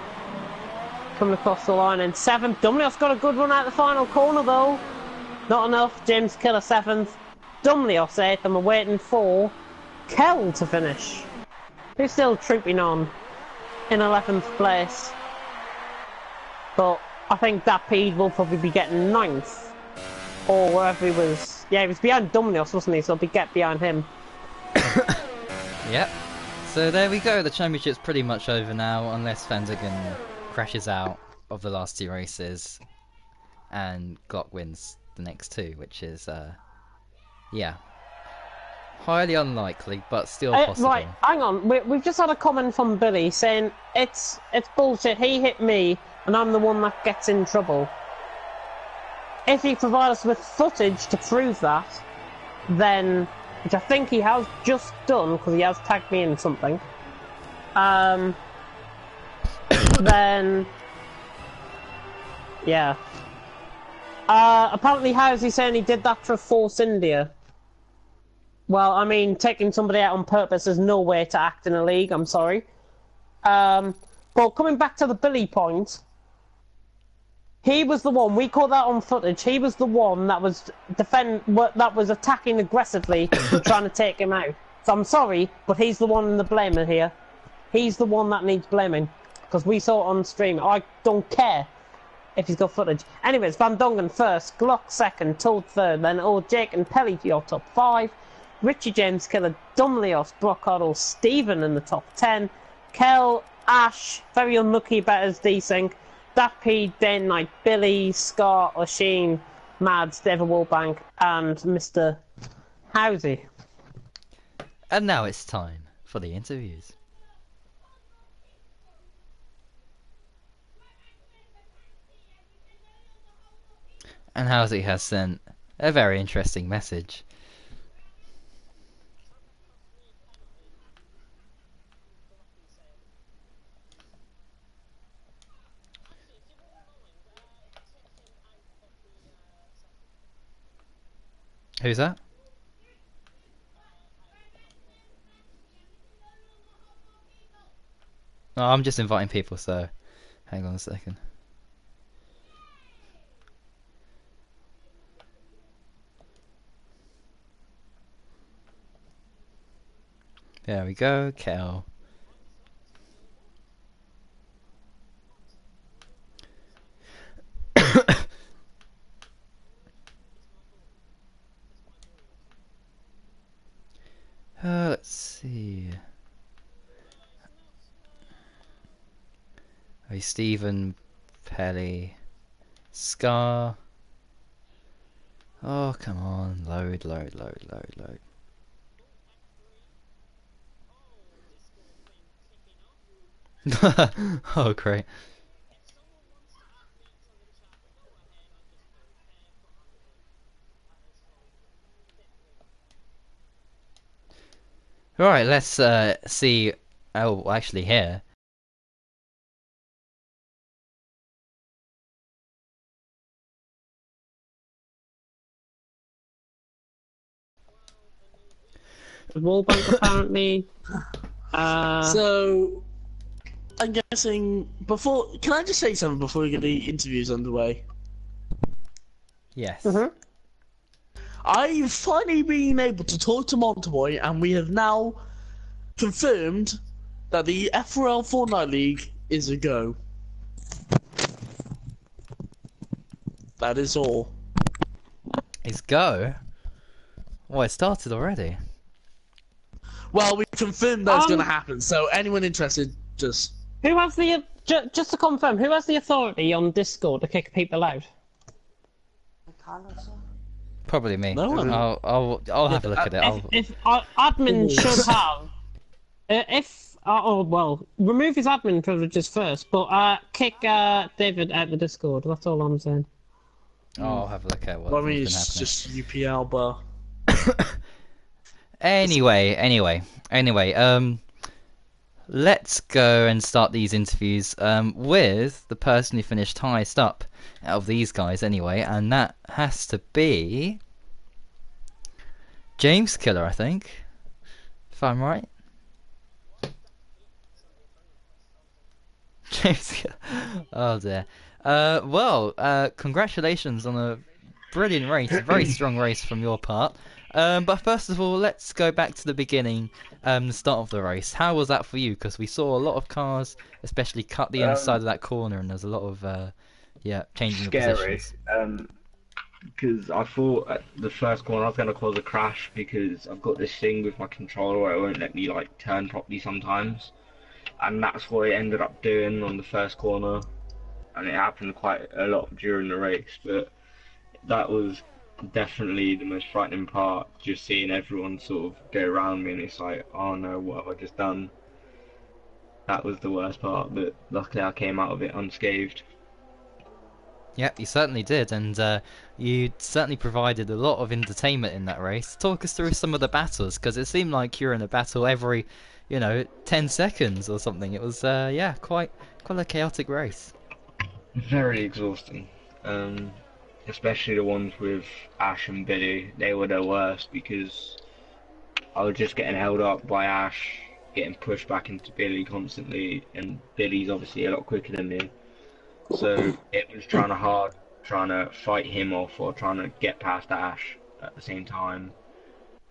coming across the line in seventh. Dumlios got a good run out the final corner though. Not enough. James Killer seventh. Dumlios eighth, and we're waiting for Kell to finish. Who's still trooping on in 11th place. But I think that Pede will probably be getting 9th. Or wherever he was. Yeah, he was behind Dumlios, wasn't he? So he'll get behind him. Yep. So there we go. The championship's pretty much over now, unless Fantarry crashes out of the last two races and Glock wins the next two, which is, yeah. Highly unlikely, but still possible. Right, hang on. We've just had a comment from Billy saying it's bullshit. He hit me, and I'm the one that gets in trouble. If he provides us with footage to prove that, then, which I think he has just done because he has tagged me in something, then yeah. Apparently, how's he saying he did that for Force India? Well, I mean, taking somebody out on purpose is no way to act in a league, I'm sorry. But coming back to the Billy point, he was the one, we caught that on footage, he was the one that was attacking aggressively and trying to take him out. So I'm sorry, but he's the one in the blamer here. He's the one that needs blaming, because we saw it on stream. I don't care if he's got footage. Anyways, Van Dongen first, Glock second, Toad third, then Jake and Pelly for your top 5. Richie James Killer, Dumlios, Brockardle, Stephen in the top 10. Kel, Ash, very unlucky about his desync. Dappy, Day Night, Billy, Scott, O'Sheen, Mads, David Wallbank, and Mr. Housey. And now it's time for the interviews. And Housey has sent a very interesting message. Who's that? Oh, I'm just inviting people, so hang on a second. There we go, Kel. Let's see. Oh, Stephen, Pelly, Scar. Oh, come on. Load. Oh, great. Right, let's see. Oh, actually, here. Wallbank apparently. So, I'm guessing before. Can I just say something before we get the interviews underway? Yes. I've finally been able to talk to Monterboy, and we have now confirmed that the FRL Fortnite League is a go. That is all. It's go? Oh, it started already. Well, we confirmed that's going to happen, so anyone interested, just... Who has the... just to confirm, who has the authority on Discord to kick people out? Probably me. No one. I'll have a look at it. If admin should have... remove his admin privileges first, but kick David out the Discord, that's all I'm saying. I'll have a look at what's Well, I mean, been it's happening. just UPL, but... Anyway, let's go and start these interviews with the person who finished highest up out of these guys anyway, and that has to be James Killer, I think, if I'm right. James Killer. Oh dear. Congratulations on a brilliant race, a very strong race from your part. But first of all, let's go back to the beginning, the start of the race. How was that for you? Because we saw a lot of cars, especially cut the inside of that corner, and there's a lot of, changing of positions. Because I thought at the first corner I was going to cause a crash because I've got this thing with my controller where it won't let me like turn properly sometimes, and that's what it ended up doing on the first corner, and it happened quite a lot during the race. But that was definitely the most frightening part. Just seeing everyone sort of go around me, and it's like, oh no, what have I just done? That was the worst part, but luckily I came out of it unscathed. Yep, you certainly did, and you certainly provided a lot of entertainment in that race. Talk us through some of the battles, because it seemed like you were in a battle every, 10 seconds or something. It was, yeah, quite a chaotic race. Very exhausting. Um, Especially the ones with Ash and Billy. They were the worst because I was just getting held up by Ash, getting pushed back into Billy constantly, and Billy's obviously a lot quicker than me. So it was trying to fight him off or trying to get past Ash at the same time.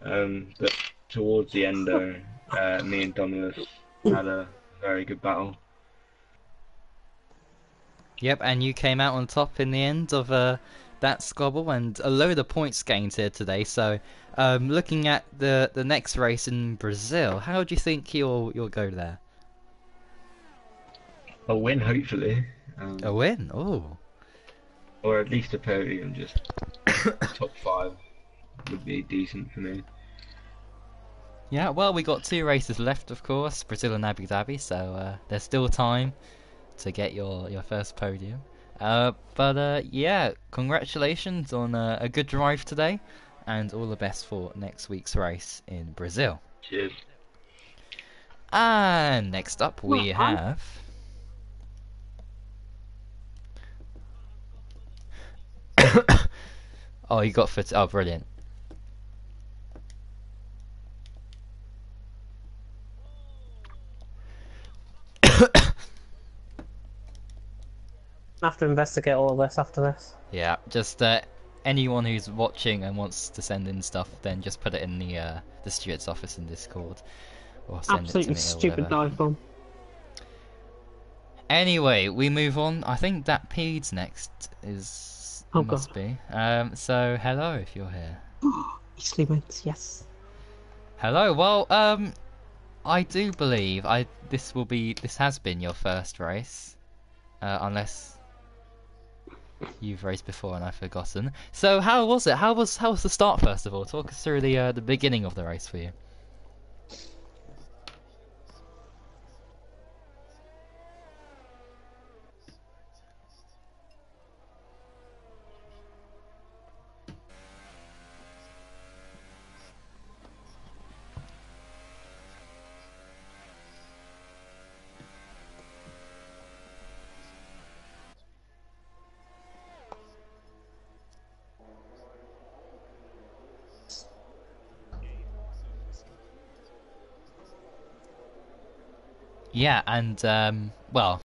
But towards the end, though, me and Dominus had a very good battle. Yep, and you came out on top in the end of that squabble, and a load of points gained here today. So, looking at the next race in Brazil, how do you think you'll go there? A win, hopefully. A win? Oh. Or at least a podium, just top 5 would be decent for me. Yeah, well, we got 2 races left, of course, Brazil and Abu Dhabi, so there's still time to get your first podium. Yeah, congratulations on a good drive today, and all the best for next week's race in Brazil. Cheers. And next up we have... Oh, you got foot. Oh, brilliant. I have to investigate all of this after this. Yeah, just anyone who's watching and wants to send in stuff, then just put it in the steward's office in Discord, or send Absolutely it to me stupid or whatever. dive bomb. Anyway, we move on. I think that Pede's next is must be. So hello if you're here. Easily wins, yes. Hello. Well, I do believe this has been your first race, unless you've raced before and I've forgotten. So how was it? How was the start first of all? Talk us through the beginning of the race for you. Yeah, and well,